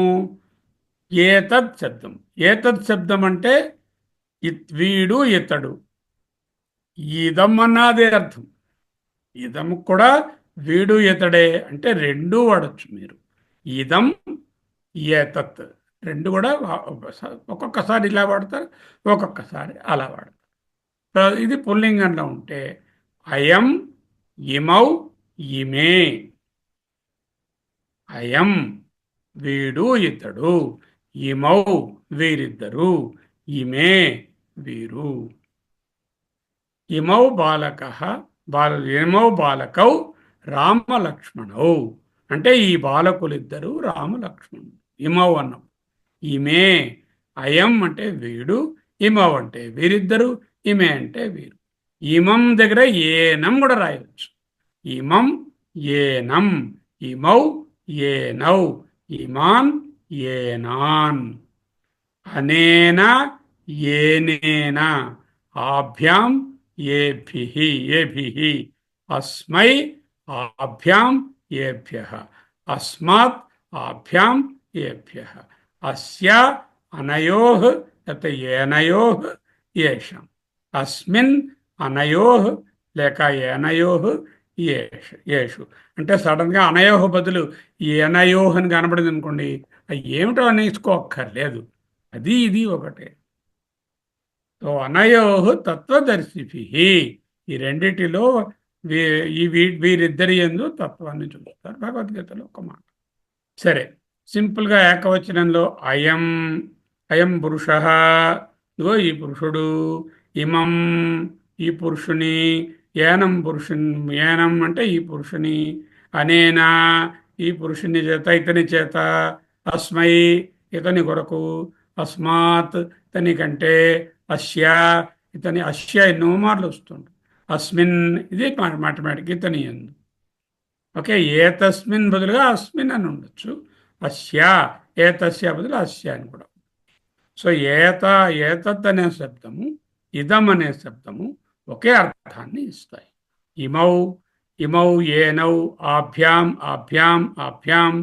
ఏతద్ శబ్దం. ఏతద్ శబ్దం అంటే వీడు, ఇతడు. ఇదం అన్నదే అర్థం. ఇదం కూడా వీడు, ఇతడే అంటే రెండూ వాడచ్చు మీరు. ఇదం, ఏతత్ రెండు కూడా ఒక్కొక్కసారి ఇలా వాడతారు, ఒక్కొక్కసారి అలా వాడతారు. ఇది పుల్లింగంలో ఉంటే అయం, ఇమౌ, ఇమే. అయం వీడు, ఇతడు. ఇమౌ వీరిద్దరు. ఇమే వీరు. ఇమౌ బాలకః ఇమౌ బాలకౌ రామలక్ష్మణౌ అంటే ఈ బాలకులిద్దరు రామలక్ష్మణుడు. ఇమౌ అన్నం. ఇమే అయం అంటే వీడు, ఇమౌ అంటే వీరిద్దరు, ఇమే అంటే వీరు. ఇమం దగ్గర ఏనం కూడా రాయవచ్చు. ఇమం, ఏనం, ఇమౌ, ఏనౌ, ఇమాన్, ఏనాన్, అనేన, ఏనేన, ఆభ్యాం, ఏభిః, ఏభిః, అస్మై, ఆభ్యాం, ఏభ్యః, అస్మాత్, ఆభ్యాం, ఏభ్యః, అస్య, అనయోః, ఏనయోః, ఏషాం, అస్మిన్, అనయోః లేక ఏనయోః, యేషు. అంటే సడన్గా అనయోః బదులు ఏనయోః అని కనబడింది అనుకోండి, అది ఏమిటో అనేసుకోక్కర్లేదు. అది ఇది ఒకటే. సో అనయోః తత్వదర్శిభిః ఈ రెండిటిలో వీరిద్దరి యందు తత్వాన్ని చూస్తారు భగవద్గీతలో ఒక మాట. సరే, సింపుల్గా ఏకవచనంలో అయం, అయం పురుషః, ఇగో ఈ పురుషుడు, ఇమం ఈ పురుషుని, ఏనం పురుషుని, ఏనం అంటే ఈ పురుషుని, అనేనా ఈ పురుషుని చేత, ఇతని చేత, అస్మై ఇతని కొరకు, అస్మాత్ ఇతని కంటే, అస్య ఇతని, అస్య ఎన్నో మార్లు వస్తుంది. అస్మిన్ ఇది మాథమెటిక్ ఇతని యందు. ఓకే. ఏ తస్మిన్ బదులుగా అస్మిన్ అని ఉండొచ్చు. అస్య, ఏతస్య బదులు అస్య అని కూడా. సో ఏతత్ అనే శబ్దము, ఇదం అనే శబ్దము ఒకే అర్థాన్ని ఇస్తాయి. ఇమౌ ఇమౌ ఏనౌ ఆభ్యాం ఆభ్యాం ఆభ్యాం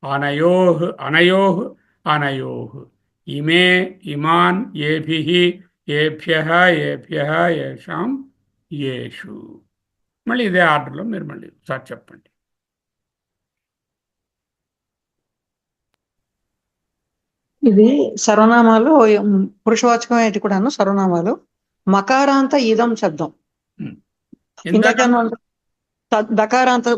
అనయోః అనయోః అనయోః ఇమే ఇమాన్ ఏభిః ఏభ్యః ఏభ్యః ఏషాం యేషు. మళ్ళీ ఇదే ఆర్డర్లో మీరు మళ్ళీ ఒకసారి చెప్పండి. ఇది సర్వనామాలు, పురుషవాచకం అయితే కూడాను సర్వనామాలు. మకారాంత ఇదం శబ్దం, ఇందాక దకారాంత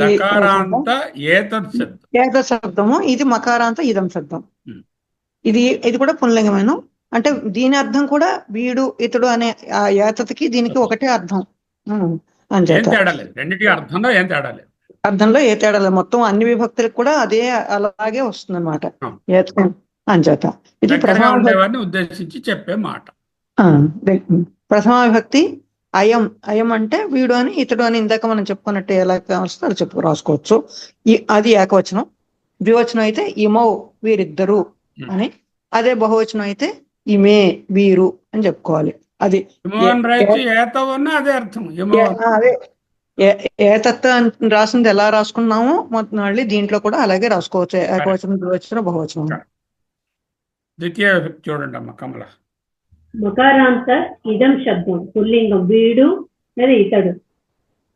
దకారాంత ఏతత్ శబ్దం, ఏతత్ శబ్దము, ఇది మకారాంత ఇదం శబ్దం. ఇది కూడా పుంలింగమేను. అంటే దీని అర్థం కూడా వీడు ఇతడు అనే ఆ ఏతత్కి దీనికి ఒకటే అర్థం. అంచేత రెండింటి అర్థంలో ఏం తేడా లేదు. అర్థంలో ఏ తేడా లేదు. మొత్తం అన్ని విభక్తులకు కూడా అదే అలాగే వస్తుంది అనమాట. అంచేత ఇది ప్రథమ ఉద్దేశించి చెప్పే మాట. ప్రథమ విభక్తి అయం. అయం అంటే వీడు అని ఇతడు అని ఇందాక మనం చెప్పుకున్నట్టు ఎలా కావస్తే అలా రాసుకోవచ్చు. అది ఏకవచనం. ద్వివచనం అయితే ఇమౌ వీరిద్దరు అని, అదే బహువచనం అయితే ఇమే వీరు అని చెప్పుకోవాలి. అది అదే అర్థం. అదే ఏతత్ రాసింది ఎలా రాసుకున్నామో మళ్ళీ దీంట్లో కూడా అలాగే రాసుకోవచ్చు. ఏకవచనం, ద్వివచనం, బహువచనం. ద్వితీయ విభక్తి చూడండి అమ్మ కమల. మకారాంత ఇదం శబ్దం పుల్లింగం, వీడు లేదా ఇతడు.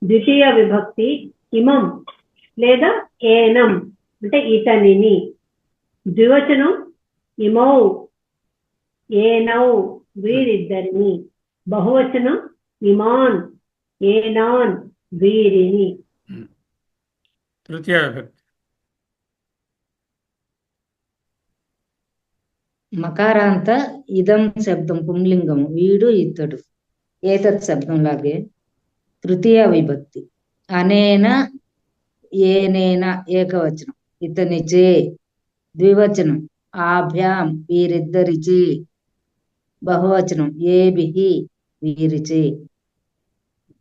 ద్వితీయ విభక్తి ఇమం లేదా ఏనం అంటే ఇతనిని. ద్వివచనం ఇమౌ ఏనౌ వీరిద్దరిని. బహువచనం ఇమాన్ ఏనాన్ వీరిని. తృతీయ విభక్తి మకారాంత ఇదం శబ్దం పుంలింగం, వీడు ఇతడు ఏతత్ శబ్దం లాగే. తృతీయ విభక్తి అనేన ఏనేన ఏకవచనం, ఇతనిచే. ద్వివచనం ఆభ్యాం వీరిద్దరిచే. బహువచనం ఏభిః వీరిచే.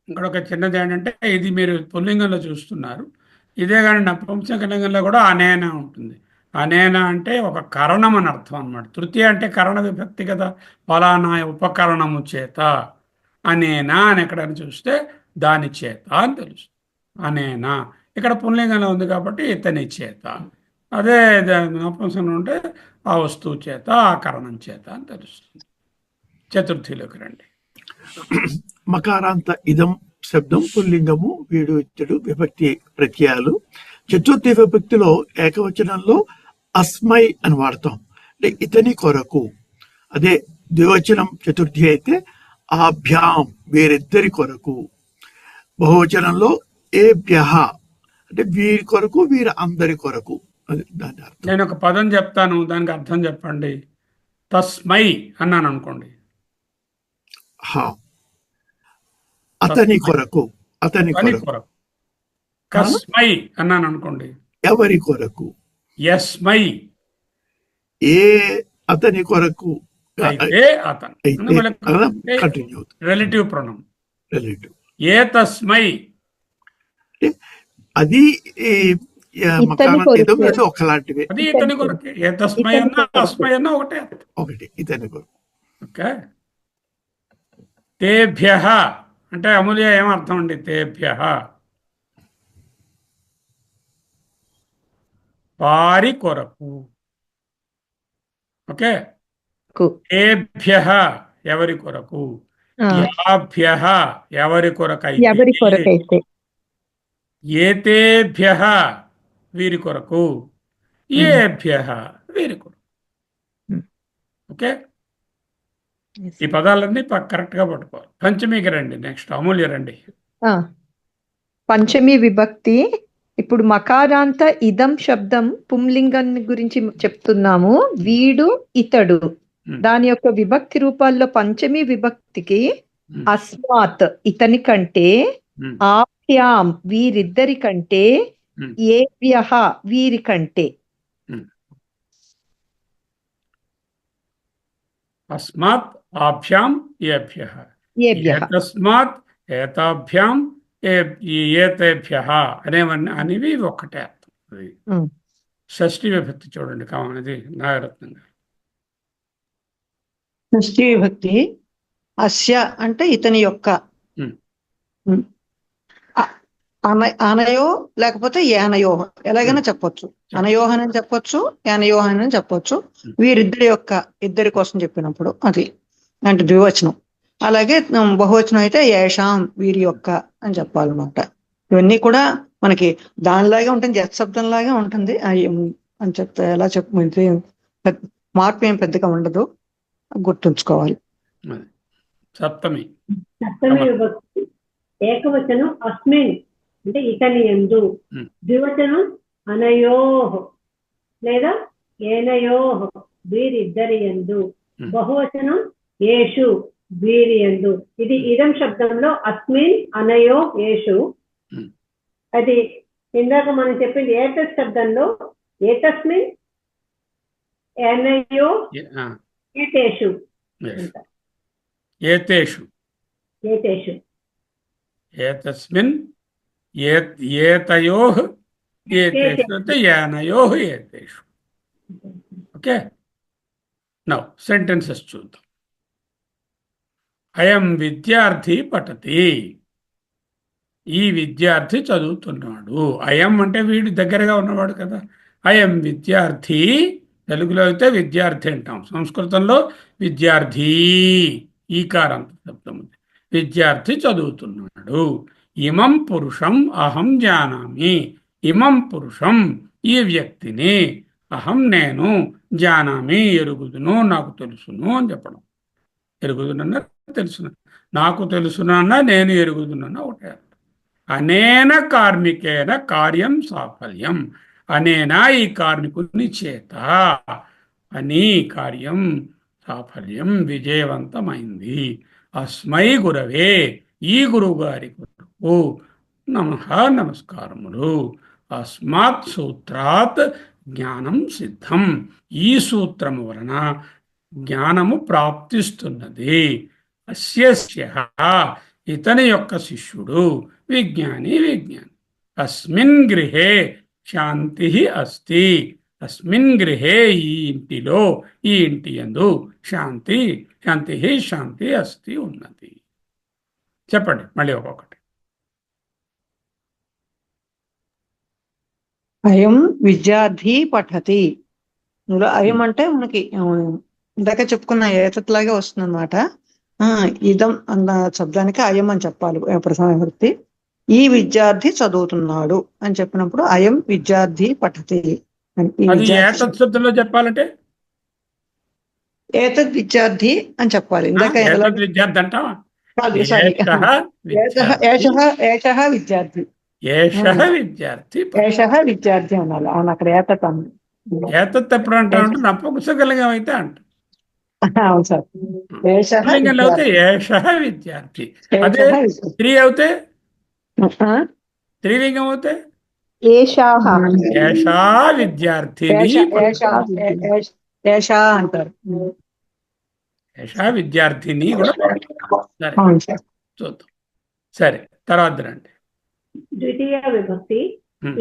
ఇక్కడ ఒక చిన్నది ఏంటంటే, ఇది మీరు పుల్లింగంలో చూస్తున్నారు, ఇదే కానీ నపుంసకలింగంలో కూడా అనేన ఉంటుంది. అనేన అంటే ఒక కరణం అని అర్థం అనమాట. తృతీయ అంటే కరణ విభక్తి కదా, ఫలానా ఉపకరణము చేత. అనేనా అని ఎక్కడైనా చూస్తే దాని చేత అని తెలుస్తుంది. అనేనా ఇక్కడ పుల్లింగంలో ఉంది కాబట్టి ఇతని చేత. అదే నపుంసకంలో ఉంటే ఆ వస్తువు చేత, ఆ కరణం చేత అని తెలుస్తుంది. చతుర్థిలోకి రండి. మకారాంత ఇదం శబ్దం పుల్లింగము, వీడు ఇతడు విభక్తి ప్రత్యయాలు. చతుర్థి విభక్తిలో ఏకవచనంలో అస్మై అని వాడతాం, అంటే ఇతని కొరకు. అదే ద్వివచనం చతుర్థి అయితే ఆభ్యాం వీరిద్దరి కొరకు. బహువచనంలో ఏభ్యః అంటే వీరి కొరకు, వీరి అందరి కొరకు. అది దాని అర్థం. నేను ఒక పదం చెప్తాను, దానికి అర్థం చెప్పండి. తస్మై అన్నాను అనుకోండి, అతని కొరకు, అతని కొరకు. కస్మై అన్నాను అనుకోండి, ఎవరి కొరకు. యస్మై ఏ అతని కొరకు అయితే అతను కంటిన్యూ అవుతుంది. Relative pronoun. రిలేటివ్. ఏ తస్మై అది ఒకలాంటివి. అది ఇతని కొరకే. ఏ తస్మై అన్నా అస్మై అన్నా ఒకటే అర్థం. ఒకటి ఇతని కొరకు. ఓకే. తేభ్యః అంటే అమూల్య ఏమర్థం అండి? తేభ్యః వారి కొరకు. ఓకే. ఏభ్యః ఎవరి కొరకు. యాభ్యః ఎవరి కొరకైతే. ఏతేభ్యః వీరి కొరకు. ఏభ్యః వీరి కొరకు. ఓకే. ఈ పదాలన్నీ కరెక్ట్ గా పట్టుకోవాలి. పంచమికి రండి. నెక్స్ట్ అమూల్య రండి. పంచమి విభక్తి. ఇప్పుడు మకారాంత ఇదం శబ్దం పుంలింగాన్ని గురించి చెప్తున్నాము. వీడు ఇతడు, దాని యొక్క విభక్తి రూపాల్లో పంచమి విభక్తికి అస్మాత్ ఇతని కంటే, ఆభ్యాం వీరిద్దరి కంటే, ఏభ్యః వీరి కంటే. అస్మాత్ ఆభ్యాం ఏభ్యః. ఏతస్మాత్ ఏతాభ్యాం ఏతేభ్యః అనేవి ఒక్కటే అర్థం. షష్ఠీ విభక్తి చూడండి కామనది నాగరత్నం గారు. షష్ఠీ విభక్తి అస్య అంటే ఇతని యొక్క, ఉమ్. అనయో లేకపోతే యానయో ఎలాగైనా చెప్పొచ్చు. అనయోహనని చెప్పొచ్చు, యానయోహనని చెప్పొచ్చు. వీరిద్దరి యొక్క, ఇద్దరి కోసం చెప్పినప్పుడు అది అంటే ద్వివచనం. అలాగే బహువచనం అయితే ఏషాం వీరి యొక్క అని చెప్పాలన్నమాట. ఇవన్నీ కూడా మనకి దానిలాగే ఉంటుంది, జత శబ్దం లాగే ఉంటుంది అని చెప్తే ఎలా చెప్పి మార్పు ఏం పెద్దగా ఉండదు, గుర్తుంచుకోవాలి. సప్తమి విభక్తి ఏకవచనం అస్మిన్ అంటే ఇతని యందు, ద్వివచనం అనయోహ్ లేదా ఏనయోహ్ వీరిద్దరి యందు, బహువచనం ఏషు వీరి యందు. ఇది ఇదం శబ్దంలో అస్మిన్ అనయో ఏషు. అది ఇందాక మనం చెప్పింది ఏతత్ శబ్దంలో ఏతస్మిన్ ఏనయో ఏతేషు ఏతేషు ఏతేషు ఏతస్మిన్ ఏతయోః ఏతేషు అంటే యానయోః ఏతేషు. ఓకే, నౌ సెంటెన్సెస్ చూద్దాం. అయం విద్యార్థి పఠతి, ఈ విద్యార్థి చదువుతున్నాడు. అయం అంటే వీడి దగ్గరగా ఉన్నవాడు కదా. అయం విద్యార్థి, తెలుగులో అయితే విద్యార్థి అంటాం, సంస్కృతంలో విద్యార్థి ఈకారాంత శబ్దం ఉంది. విద్యార్థి చదువుతున్నాడు. ఇమం పురుషం అహం జానామి, ఇమం పురుషం ఈ వ్యక్తిని, అహం నేను, జానామి ఎరుగుదును నాకు తెలుసును అని చెప్పడం. ఎరుగుదునన్నా తెలుసును, నాకు తెలుసునన్నా నేను ఎరుగుదునన్నా ఒకటే. అనేన కార్మికేన కార్యం సాఫల్యం, అనేనా ఈ కార్మికుని చేత, అని కార్యం సాఫల్యం విజయవంతమైంది. అస్మై గురవే ఈ గురువు గారి కొరకు నమః నమస్కారములు. అస్మాత్ సూత్రాత్ జ్ఞానం సిద్ధం, ఈ సూత్రము వలన జ్ఞానము ప్రాప్తిస్తున్నది. అస్యస్యః ఇతని యొక్క శిష్యుడు విజ్ఞాని విజ్ఞాని. అస్మిన్ గృహే శాంతి అస్తి, అస్మిన్ గృహే ఈ ఇంటిలో, ఈ ఇంటి యందు శాంతి శాంతి అస్తి ఉన్నది. చెప్పండి మళ్ళీ ఒక్కొక్కటి. అయం విద్యార్థి పఠతి, ఇందులో అయం అంటే మనకి ఇందాక చెప్పుకున్న ఏతత్లాగే వస్తుంది అనమాట. ఇదం అన్న శబ్దానికి అయం అని చెప్పాలి ప్రథమ విభక్తి. ఈ విద్యార్థి చదువుతున్నాడు అని చెప్పినప్పుడు అయం విద్యార్థి పఠతి. అది ఏతత్ శబ్దంలో చెప్పాలంటే ఏతద్ విద్యార్థి అని చెప్పాలి. ఇందాక ఏతద్ విద్యార్థి అంటావా? ఏషః విద్యార్థి, ఏషః విద్యార్థి, ఏషః విద్యార్థి అనాలి. అవును, అక్కడ ఏతత్ అన్న. ఏతత్ ఎప్పుడు అంటామంటే నపుంసకలింగం అయితే అంట. అవును సార్. పుల్లింగంలో అయితే ఏషః విద్యార్థి. అదే స్త్రీ అవుతే, స్త్రీలింగం అవుతే ఏషాః ఏషా విద్యార్థిని, ఏషా అంటారు. ఏషా విద్యార్థిని కూడా. సరే చూద్దాం. సరే తర్వాత రండి. ద్వితీయ విభక్తి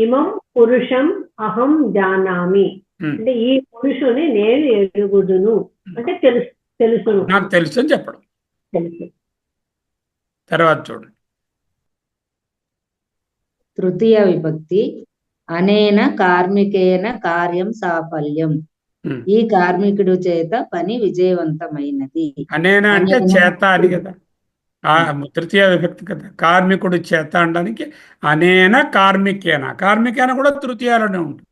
ఇమం పురుషం అహం జానామి అంటే ఈ పురుషుని నేను ఎరుగుదును అంటే తెలుసును, నాకు తెలుసు అని చెప్పడం. తెలుసు. తర్వాత చూడండి. తృతీయ విభక్తి అనేన కార్మికేన కార్యం సాఫల్యం, ఈ కార్మికుడు చేత పని విజయవంతమైనది. అనేనా అంటే చేత అని కదా, తృతీయ విభక్తి కదా. కార్మికుడు చేత అనడానికి అనేన కార్మికేన, కార్మికేన కూడా తృతీయాలోనే ఉంటుంది.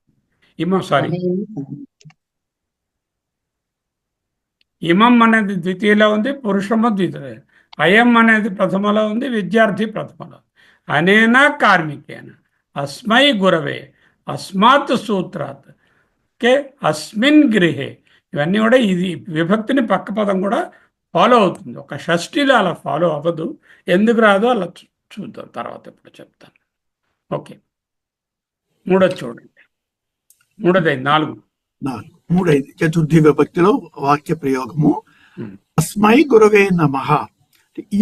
ఇమం అనేది ద్వితీయలో ఉంది, పురుషము ద్వితీయ. అయం అనేది ప్రథమలో ఉంది, విద్యార్థి ప్రథమలో. అనేనా కార్మికేన, అస్మై గురవే, అస్మాత్ సూత్రాత్, ఓకే, అస్మిన్ గృహే. ఇవన్నీ కూడా ఇది విభక్తిని పక్క పదం కూడా ఫాలో అవుతుంది. ఒక షష్ఠిలో అలా ఫాలో అవ్వదు. ఎందుకు రాదో అలా చూద్దాం తర్వాత, ఇప్పుడు చెప్తాను. ఓకే, మూడోది చూడండి. మూడోది మూడైంది చతుర్థి విభక్తిలో వాక్య ప్రయోగము. అస్మై గురవే నమః,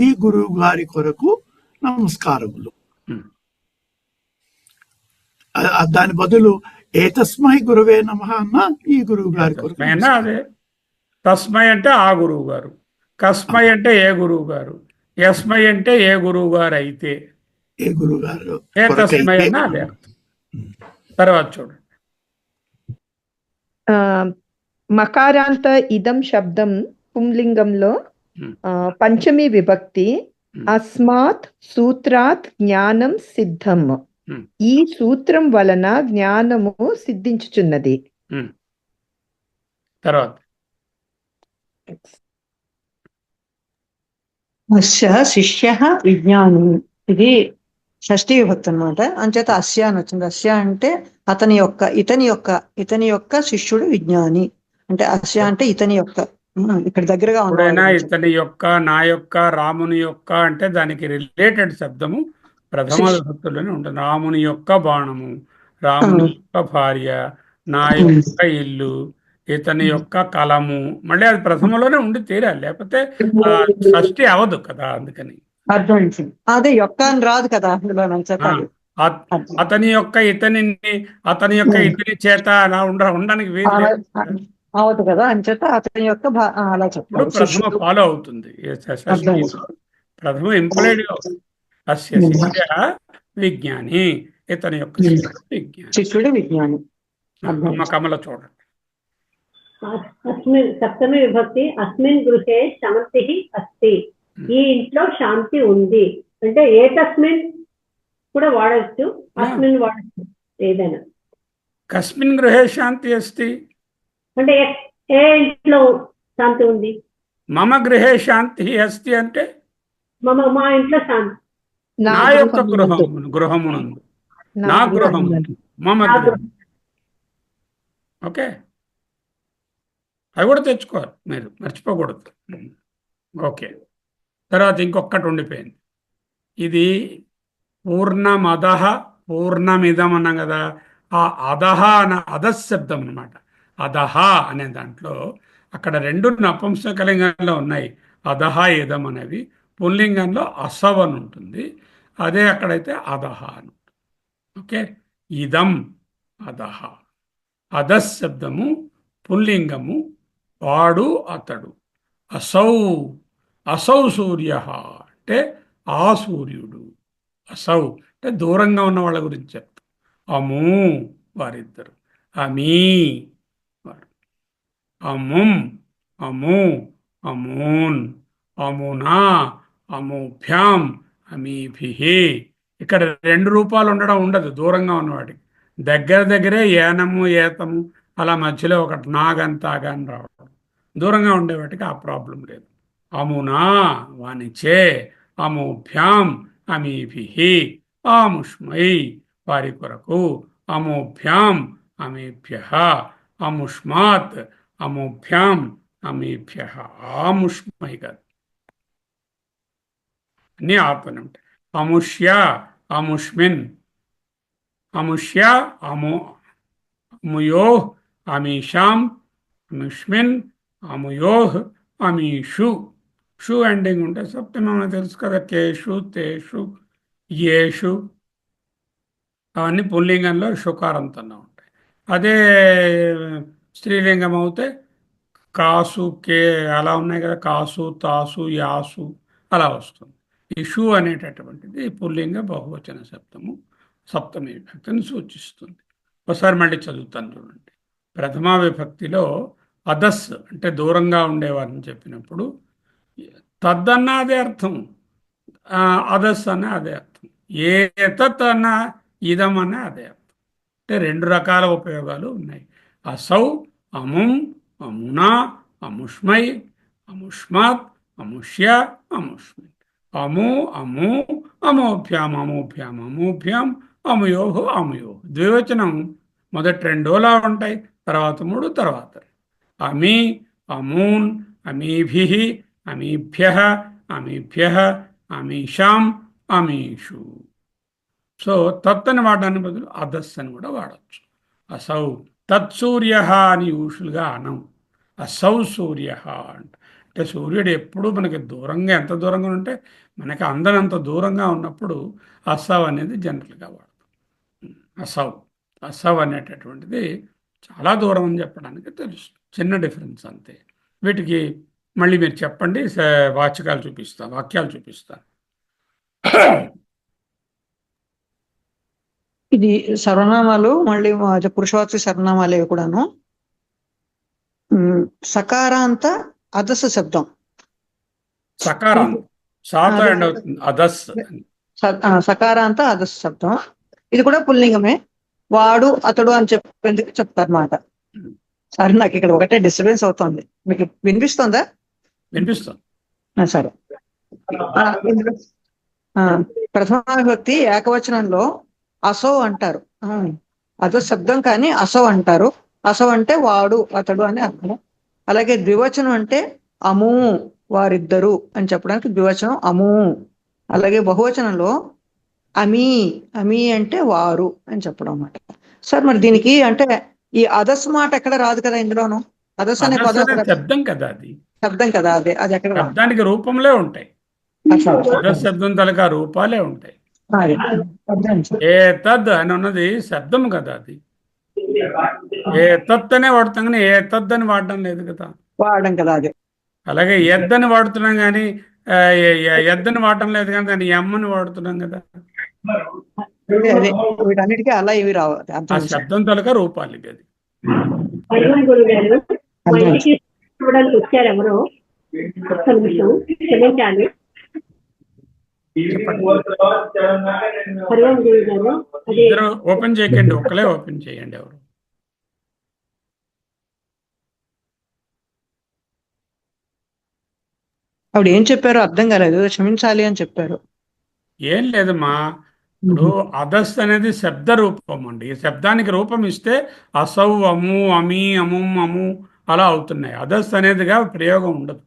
ఈ గురువు గారి కొరకు నమస్కారములు. దాని బదులు ఏతస్మై గురువే నమః అన్న ఈ గురువు గారి కొరకు తస్మై అన్నా అదే. తస్మై అంటే ఆ గురువు గారు, కస్మై అంటే ఏ గురువు గారు, యస్మై అంటే ఏ గురువు గారు అయితే, ఏ గురువు గారు ఏ తస్మై కొరకైతే అన్నా అదే అర్థం. తర్వాత చూడండి. ఆ, మకారాంత ఇదం శబ్దం పుంలింగంలో Hmm. పంచమి విభక్తి. Hmm. అస్మాత్ సూత్రాత్ జ్ఞానం సిద్ధం. Hmm. ఈ సూత్రం వలన జ్ఞానము సిద్ధించుచున్నది. తర్వాత అస్య శిష్య విజ్ఞాని, ఇది షష్ఠీ విభక్తి అనమాట. అంచేత అస్య అని వచ్చింది. అస్య అంటే ఇతని యొక్క శిష్యుడు విజ్ఞాని, అంటే అస్య అంటే ఇతని యొక్క, ఇక్కడ దగ్గరగా ఎప్పుడైనా ఉన్నవాడు. ఇతని యొక్క, నా యొక్క, రాముని యొక్క అంటే దానికి రిలేటెడ్ శబ్దము ప్రథమ విభక్తుల్లోనే ఉంటుంది. రాముని యొక్క బాణము, రాముని యొక్క భార్య, నా యొక్క ఇల్లు, ఇతని యొక్క కలము, మళ్ళీ అది ప్రథమలోనే ఉండి తీరాలి, లేకపోతే షష్ఠి అవదు కదా. అందుకని అర్థమైంది. అదే యొక్క అని రాదు కదా అందులో, చెప్పాలి. అతని యొక్క ఇతని, అతని యొక్క ఇతని చేత అలా ఉండడానికి వీలు లేదు. అవదు కదా, అంచేత అతని యొక్క అలా ఇప్పుడు ప్రథమ ఫాలో అవుతుంది. ప్రథమ ఇంప్లైడ్ అస్య శిష్య విజ్ఞాని, ఇతని యొక్క శిష్యుడు విజ్ఞాని. కమల చూడండి. అస్మిన్ సప్తమి విభక్తి. అస్మిన్ గృహే శాంతి అస్తి. ఈ ఇంట్లో శాంతి ఉంది అంటే ఏ తస్మిన్ కూడా వాడచ్చు, అస్మిన్ వాడచ్చు, ఏదైనా. కస్మిన్ గృహే శాంతి అస్తి అంటే ఏ ఇంట్లో శాంతి ఉంది. మమ గృహే శాంతి అస్తి అంటే మా ఇంట్లో శాంతి. నా యొక్క గృహమునందు, నా గృహము, మమ గృహం. ఓకే, అవి కూడా తెచ్చుకోవాలి, మీరు మర్చిపోకూడదు. ఓకే, తర్వాత ఇంకొకటి ఉండిపోయింది. ఇది పూర్ణమదః పూర్ణమిదం అన్నాం కదా. ఆ అదహ అన్న అధశబ్దం అనమాట. అదహ అనే దాంట్లో అక్కడ రెండు నపుంసకలింగంలో ఉన్నాయి, అదహ ఇదం అనేవి. పుల్లింగంలో అసవ్ అని ఉంటుంది, అదే అక్కడైతే అదహ అని ఉంటుంది. ఓకే, ఇదం అదహ. అధశబ్దము పుల్లింగము, వాడు అతడు. అసౌ, అసౌ సూర్య అంటే ఆ సూర్యుడు. అసౌ అంటే దూరంగా ఉన్న వాళ్ళ గురించి చెప్తాం. అము వారిద్దరు, అమీ వారు, అముం అము అమూన్, అమునా అముభ్యాం అమీభిహి. ఇక్కడ రెండు రూపాలు ఉండడం ఉండదు దూరంగా ఉన్నవాడికి. దగ్గరే ఏనము ఏతము అలా మధ్యలో ఒకటి నాగంతాగా అని రావడం. దూరంగా ఉండేవాటికి ఆ ప్రాబ్లం లేదు. అమునా వానిచే, అమోభ్యాం అమీభిహి, ఆముష్మై వారి కొరకు, అమోభ్యాం అమీభ్యః, అముష్మాత్ అమోభ్యాం అమీభ్యః. ఆముష్మై కాదు, అన్నీ ఆత్మనే ఉంటాయి. అముష్య అముష్మిన్, అముష్య అముయోః అమీషాం, అముష్మిన్ అముయోః అమీషు. షు ఎండింగ్ ఉంటే సప్తమం తెలుసు కదా. కేషు, తేషు, యేషు అవన్నీ పుల్లింగంలో షుకారంతో ఉంటాయి. అదే స్త్రీలింగం అవుతే కాసు, కే అలా ఉన్నాయి కదా. కాసు, తాసు, యాసు అలా వస్తుంది. ఈ షు అనేటటువంటిది పుల్లింగ బహువచన శబ్దము, సప్తమి విభక్తిని సూచిస్తుంది. ఒకసారి మళ్ళీ చదువుతాను చూడండి. ప్రథమా విభక్తిలో అదస్ అంటే దూరంగా ఉండేవారని చెప్పినప్పుడు తద్దన్న అదే అర్థం, అదస్ అన్న అదే అర్థం, ఏతత్ అన్న ఇదం అన్న అదే అర్థం. అంటే రెండు రకాల ఉపయోగాలు ఉన్నాయి. అసౌ, అముం, అమునా, అముష్మై, అముష్మాత్, అముష్య, అముష్మిన్. అము అము అమోభ్యాం అమోభ్యాం అమోభ్యాం అముయోః అముయోః. ద్వివచనం మొదటి రెండోలా ఉంటాయి, తర్వాత మూడు, తర్వాత అమీ అమూన్ అమీభిః అమీభ్యః అమీభ్యః అమీషాం అమీషు. సో తత్ అని వాడడానికి బదులు అదస్ అని కూడా వాడచ్చు. అసౌ తత్సూర్య అని యూజువల్గా అనం, అసౌ సూర్య అంటే సూర్యుడు ఎప్పుడు మనకి దూరంగా, ఎంత దూరంగా ఉంటే మనకి అందనంత దూరంగా ఉన్నప్పుడు అసౌ అనేది జనరల్గా వాడతాం. అసౌ అసవ్ అనేటటువంటిది చాలా దూరం అని చెప్పడానికి తెలుసు. చిన్న డిఫరెన్స్ అంతే. వీటికి మళ్ళీ మీరు చెప్పండి, వాక్యాలు చూపిస్తాను. ఇది సర్వనామాలు మళ్ళీ పురుషవాచక సర్వనామాలు కూడాను సకారాంత అదస్స శబ్దం. సకారాంత సాతో ఎండ్ అవుతుంది, అదస్. సకారాంత అదస్స శబ్దం. ఇది కూడా పుల్లింగమే. వాడు అతడు అని చెప్పేందుకు చెప్తారు మాట. సరే, నాకు ఇక్కడ ఒకటే డిస్టర్బెన్స్ అవుతుంది. మీకు వినిపిస్తుందా? వినిపిస్తుంది. సరే. ప్రథమ విభక్తి ఏకవచనంలో అసో అంటారు. అదో శబ్దం కానీ అసో అంటారు. అసో అంటే వాడు అతడు అని అర్థం. అలాగే ద్వివచనం అంటే అము వారిద్దరు అని చెప్పడానికి ద్వివచనం అము. అలాగే బహువచనంలో అమీ అంటే వారు అని చెప్పడం అన్నమాట. సార్, మరి దీనికి అంటే ఈ అదస్ మాట ఎక్కడ రాదు కదా ఇందులోను. అదస్ అనే పదం శబ్దం కదా, అది శబ్దం కదా. అది ఎక్కడ శబ్దానికి రూపంలో ఉంటాయి. అదస్ శబ్దం తలక రూపాలే ఉంటాయి. ఏ తద్ అని ఉన్నది శబ్దం కదా, అది ఏ తత్ అనే వాడుతాం కానీ ఏ తద్ అని వాడడం లేదు కదా, వాడడం కదా. అదే అలాగే ఎద్దని వాడుతున్నాం కానీ ఎద్దని వాడటం లేదు కానీ దాన్ని ఎమ్మని వాడుతున్నాం కదా. అదే వీటన్నిటికీ అలా ఇవి రావాలి. ఆ శబ్దం తలక రూపాలు ఇది. అది చూడడానికి వచ్చారు ఎవరో, ఒక్క నిమిషం క్షమించాలి. ఇద్దరు ఓపెన్ చేయకండి, ఒక్కలే ఓపెన్ చేయండి. ఎవరు ఆవిడ ఏం చెప్పారో అర్థం కాలేదు. క్షమించాలి అని చెప్పారు. ఏం లేదమ్మా, ఇప్పుడు అదస్ అనేది శబ్ద రూపం అండి. ఈ శబ్దానికి రూపం ఇస్తే అసౌ అము అమి అముం అము అలా అవుతున్నాయి. అదస్ అనేదిగా ప్రయోగం ఉండదు.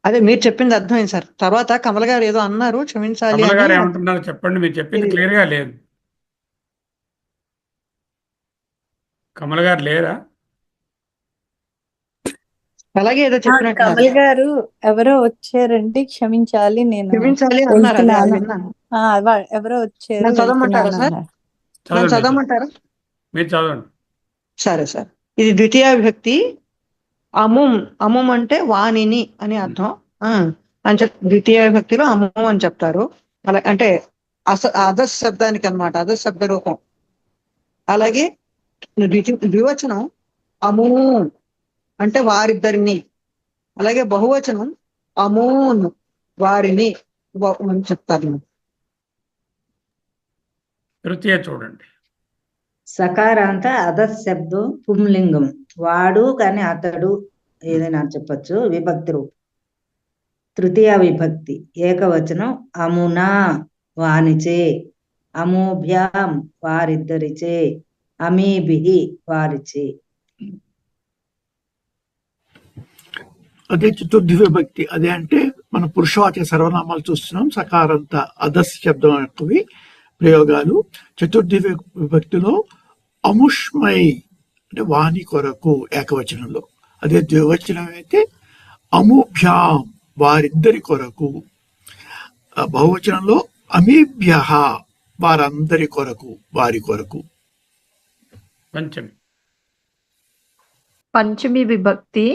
అదే మీరు చెప్పింది అర్థమైంది సార్. తర్వాత కమల గారు ఏదో అన్నారు, క్షమించాలి. కమల గారు ఏమంటున్నారు చెప్పండి, మీరు చెప్పింది క్లియర్ గా లేదు. కమల గారు లేరా? అలాగే ఏదో చెప్పినట్టు కమల్ గారు ఎవరో వచ్చారండి, క్షమించాలి, నేను క్షమించాలి అన్నారు. ఎవరో వచ్చారు. చదవమంటారా సార్? చదవమంటారా? మీరు చదవండి. సరే సార్. ఇది ద్వితీయ విభక్తి. అముం అంటే వాణిని అని అర్థం. అని ద్వితీయ విభక్తిలో అముం అని చెప్తారు. అలా అంటే అదస్ శబ్దానికి అన్నమాట, అదస్ శబ్ద రూపం. అలాగే ద్వివచనం అమూ అంటే వారిద్దరిని. అలాగే బహువచనం అమూన్ వారిని అని చెప్తారు. తృతీయ చూడండి. సకారాంత అదస్ శబ్దం పుంలింగం. వాడు కానీ అతడు ఏదైనా చెప్పచ్చు. విభక్తి రూపం. తృతీయ విభక్తి ఏకవచనం అమునా వానిచే, అమోభ్యాం వారిద్దరిచే, అమీభిః వారిచే. అదే చతుర్థి విభక్తి. అదే అంటే మన పురుషవాచక సర్వనామాలు చూస్తున్నాం. సకారంత అదస్ శబ్దం యొక్కవి ప్రయోగాలు. చతుర్థి విభక్తిలో అముష్మై అంటే వాణి కొరకు ఏకవచనంలో. అదే ద్వివచనం అయితే అముభ్యాం వారిద్దరి కొరకు. బహువచనంలో అమీభ్యః వారందరి కొరకు, వారి కొరకు. పంచమి విభక్తి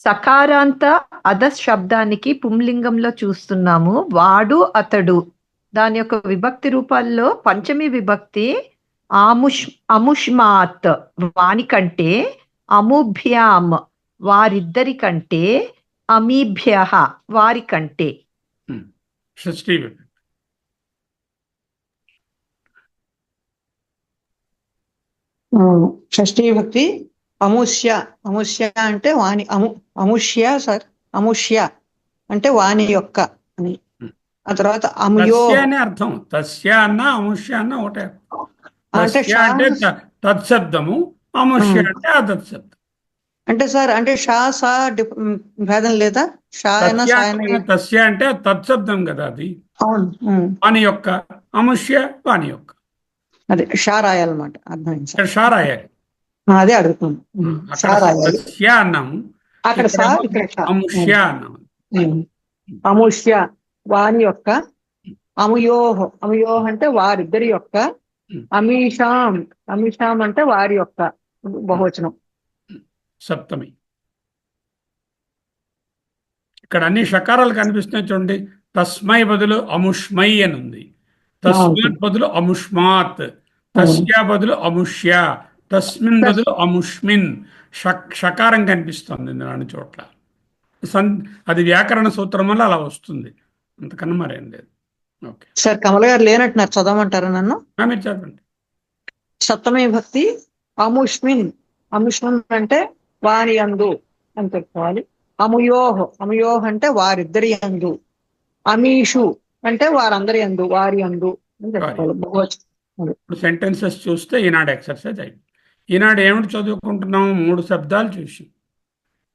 సకారాంత అదస్ శబ్దానికి పుంలింగంలో చూస్తున్నాము. వాడు అతడు. దాని యొక్క విభక్తి రూపాల్లో పంచమి విభక్తి అముష్మాత్ వాని కంటే, అముభ్యాం వారిద్దరి కంటే, అమీభ్యః వారి కంటే. షష్ఠీ విభక్తి. షష్ఠీ విభక్తి అముష్య. అముష్య అంటే వాణి. అముష్య సార్, అముష్య అంటే వాణి యొక్క అని. ఆ తర్వాత అముయో అనే అర్థం. తస్య అన్న అముష్య అన్న ఒకటే. అంటే తత్శబ్దము, అముష్య అంటే అతత్శబ్దం. అంటే సార్ అంటే షా సా భేదం లేదా? షా తస్య అంటే తత్శబ్దం కదా, అది అవును. వాని యొక్క, అముష్య వాని యొక్క. అదే షా రాయాలన్నమాట. అర్థమైంది సార్. షా రాయాలి. అదే అడుగుతున్నాను. షా రాయాలి. తస్య అన్నాము, అక్కడ సా, ఇక్కడ షా. అముష్య అన్నాము. అముష్య వాని యొక్క. అముయోహ అంటే వారిద్దరి యొక్క. అమీషాం. అమీషాం అంటే వారి యొక్క బహువచనం. సప్తమి. ఇక్కడ అన్ని షకారాలు కనిపిస్తున్నాయి చూడండి. తస్మై బదులు అముష్మై అని ఉంది, తస్మాత్ బదులు అముష్మాత్, తస్య బదులు అముష్య, తస్మిన్ బదులు అముష్మిన్. షకారం కనిపిస్తుంది నాలుగు చోట్ల. అది వ్యాకరణ సూత్రం వల్ల అలా వస్తుంది, అంతకన్నా మరేం లేదు. ఓకే సార్, కమల గారు లేనట్టు నాకు చదవమంటారా నన్ను? మీరు చదవండి. సప్తమి భక్తి అముష్మిన్. అముష్మిన్ అంటే వారి యందు అని చెప్పుకోవాలి. అముయోహ్. అముయోహ్ అంటే వారిద్దరి యందు. అమీషు అంటే వారందరి యందు, వారి యందు అని చెప్పుకోవాలి బహువచనం. ఇప్పుడు సెంటెన్సెస్ చూస్తే ఈనాడు ఎక్సర్సైజ్ అయింది. ఈనాడు ఏమిటి చదువుకుంటున్నాము? 3 శబ్దాలు చూసి,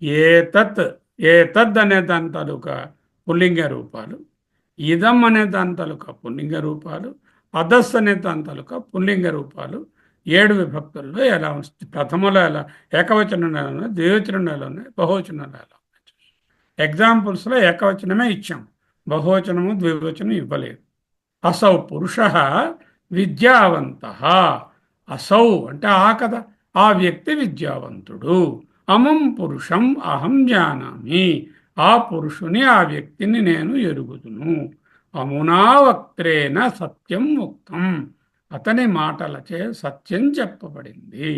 ఏతత్ అనే దాని తాలూకా పుల్లింగ రూపాలు, ఇదం అనే దాని తాలూకా పుల్లింగ రూపాలు, అదస్ అనే దాని తాలూకా పుల్లింగ రూపాలు 7 విభక్తుల్లో ఎలా వస్తుంది. ప్రథమలో ఎలా, ఏకవచనంలో ఎలా ఉన్నాయి, ద్వివచనంలో ఎలా ఉన్నాయి, బహువచనంలో ఎలా ఉన్నాయి. ఎగ్జాంపుల్స్లో ఏకవచనమే ఇచ్చాం, బహువచనము ద్వివచనం ఇవ్వలేదు. అసౌ పురుష విద్యావంతః. అసౌ అంటే ఆ కదా, ఆ వ్యక్తి విద్యావంతుడు. అమం పురుషం అహం జానామి. ఆ పురుషుని, ఆ వ్యక్తిని నేను ఎరుగుదును. అమునా వక్త్రేణ సత్యం ఉక్తం. అతని మాటలచే సత్యం చెప్పబడింది.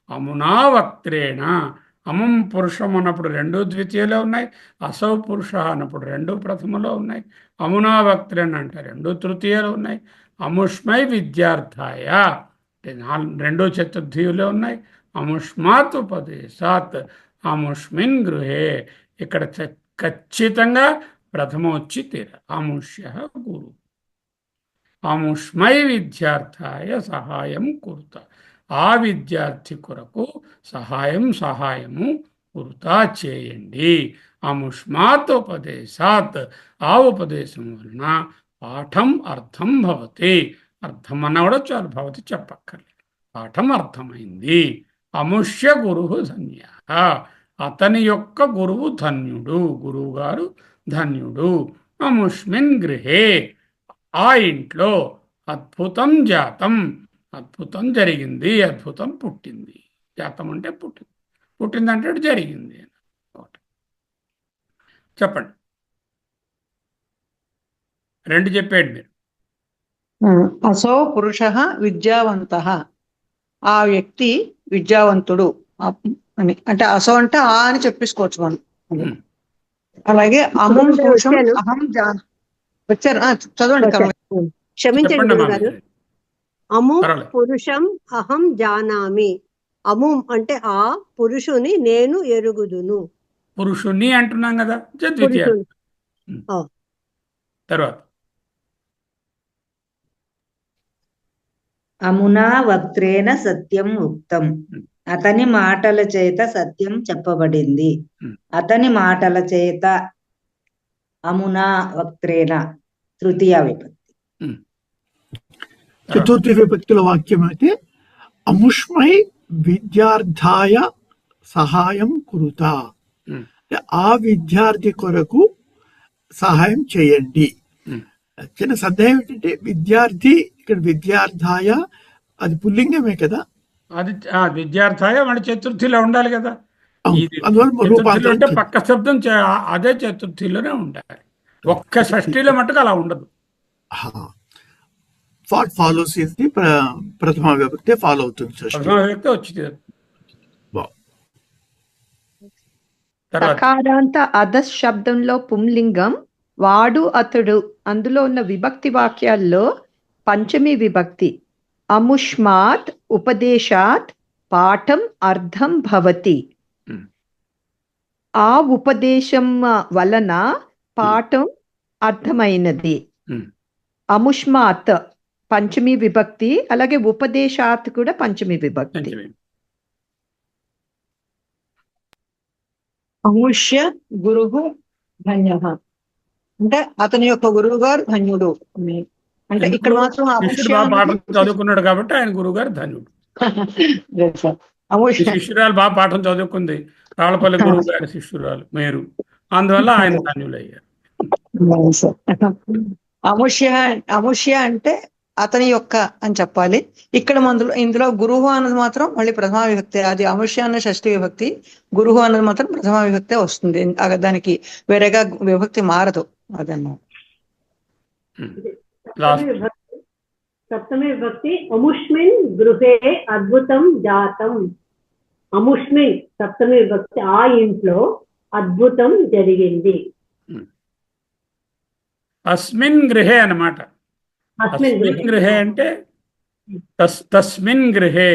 అమునా వక్త్రేణ. అమం పురుషం అన్నప్పుడు 2 ద్వితీయలో ఉన్నాయి, అసౌ పురుష అన్నప్పుడు 2 ప్రథమలో ఉన్నాయి, అమునా వక్త్రేణ అంటే 2 తృతీయలో ఉన్నాయి. అముష్మై విద్యార్థాయ అంటే 2 చతుర్థిలో ఉన్నాయి. అముష్మాత్ ఉపదేశాత్. అముష్మిన్ గృహే. ఇక్కడ ఖచ్చితంగా ప్రథమ వచ్చి తీర. అముష్య గురు. అముష్మై విద్యార్థాయ సహాయం కురుత. ఆ విద్యార్థి కొరకు సహాయము కురుతా చేయండి. అముష్మాత్ ఉపదేశాత్. ఆ ఉపదేశం వలన పాఠం అర్థం భవతి. అర్థం అన్న కూడా చాలు, భవతి చెప్పక్కర్లేదు, పాఠం అర్థమైంది. అముష్య గురువు ధన్య. అతని యొక్క గురువు ధన్యుడు, గురువు గారు ధన్యుడు. అముష్మిన్ గృహే. ఆ ఇంట్లో అద్భుతం జాతం. అద్భుతం జరిగింది, అద్భుతం పుట్టింది. జాతం అంటే పుట్టింది, పుట్టిందంటే జరిగింది. చెప్పండి, 2 చెప్పేయండి మీరు. అసౌ పురుష విద్యావంతః. ఆ వ్యక్తి విద్యావంతుడు అని. అంటే అసౌ అంటే ఆ అని చెప్పేసుకోవచ్చు మనం. అలాగే అమం పురుషం అహం వచ్చారు. చదవండి కమల. క్షమించండి చెప్పండి అమ్మా గురుగారు. మీరు. అము పర్వాలేదు. పురుషం అహం జానామి. అము అంటే ఆ పురుషుని నేను ఎరుగుదును. పురుషుణ్ణి అంటున్నాం కదా, ద్వితీయ. పురుషుని. ఆ. తర్వాత అమునా వక్త్రేణ సత్యం ఉక్తం. అతని మాటల చేత సత్యం చెప్పబడింది. అతని మాటల చేత. అమునా వక్త్రేణ తృతీయ విభక్తి. చతుర్థి విభక్తుల వాక్యం అయితే అముష్మై విద్యార్థాయ సహాయం కురుత. ఆ విద్యార్థి కొరకు సహాయం చేయండి. చిన్న సందేహం ఏంటంటే విద్యార్థి ఇక్కడ విద్యార్థాయ అది పుల్లింగమే కదా, అది విద్యార్థాయ మన చతుర్థిలో ఉండాలి కదా. ఇది అందువల్ల చతుర్థిలో రూపాంతరం అంటే పక్క శబ్దం అదే చతుర్థిలోనే ఉండాలి. ఒక్క షష్ఠిలో మటుకు అలా ఉండదు. వాట్ ఫాలోస్ ఇస్ ది ప్రథమ విభక్తి ఫాలో అవుతుంది. ప్రథమ వ్యక్తి వచ్చి తర్వాత సకారాంత అధస్ శబ్దంలో పుంలింగం వాడు అతడు. అందులో ఉన్న విభక్తి వాక్యాల్లో పంచమి విభక్తి. అముష్మాత్ ఉపదేశాత్ పాఠం అర్థం భవతి. ఆ ఉపదేశం వలన పాఠం అర్థమైనది. అముష్మాత్ పంచమి విభక్తి, అలాగే ఉపదేశాత్ కూడా పంచమి విభక్తి. అముష్య గురువు ధన్య. అంటే అతని యొక్క గురువు గారు ధన్యుడు. అంటే ఇక్కడ మాత్రం శిష్యుడు బాగా పాఠం చదువుకున్నాడు కాబట్టి ఆయన గురువు గారు ధన్యుడు. శిష్యురాలు బాగా పాఠం చదువుకుంది, రాళ్ళపల్లి గురువు గారి శిష్యురాలు మీరు, అందువల్ల ఆయన ధన్యులు అయ్యారు. అముష్య అంటే అతని యొక్క అని చెప్పాలి. ఇక్కడ ఇందులో గురువు అన్నది మాత్రం మళ్ళీ ప్రథమా విభక్తి, అది అముష్య అన్న షష్ఠి విభక్తి, గురువు అన్నది మాత్రం ప్రథమా విభక్తే వస్తుంది. దానికి వేరేగా విభక్తి మారదు. అదన్నమాట. సప్తమి విభక్తి అముష్మిన్ గృహే అద్భుతం జాతం. అముష్మిన్ సప్తమి విభక్తి, ఆ ఇంట్లో అద్భుతం జరిగింది. అస్మిన్ గృహే అన్నమాట. అస్మిన్ గృహే అంటే తస్మిన్ గృహే,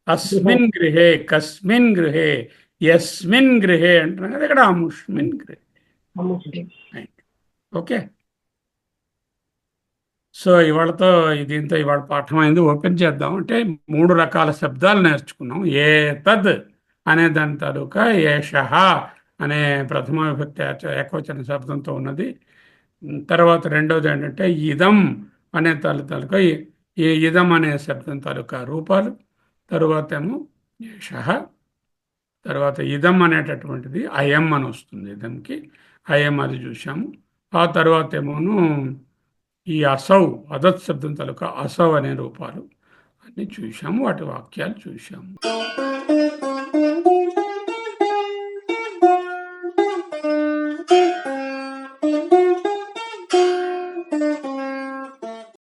అస్మిన్ గృహే, కస్మిన్ గృహే, యస్మిన్ గృహే అంటున్నాం కదా, ఇక్కడ అముష్మిన్ గృహే. ఓకే, సో ఇవాళతో దీంతో ఇవాళ పాఠం అయింది. ఓపెన్ చేద్దాం. అంటే 3 రకాల శబ్దాలు నేర్చుకున్నాం. ఏతద్ అనే దాని తాలూకా ఏషః అనే ప్రథమ విభక్తి ఏకవచన శబ్దంతో ఉన్నది. తర్వాత రెండోది ఏంటంటే ఇదం అనే తాలూకా ఈ ఇదం అనే శబ్దం తాలూకా రూపాలు. తరువాత ఏమో ఏషః, తర్వాత ఇదం అనేటటువంటిది అయం అని వస్తుంది. ఇదంకి అయం అది చూసాము. ఆ తర్వాత ఏమోను ఈ అసౌ, అదత్ శబ్దం తాలూకా అసౌ అనే రూపాలు అన్ని చూసాము, వాటి వాక్యాలు చూసాము.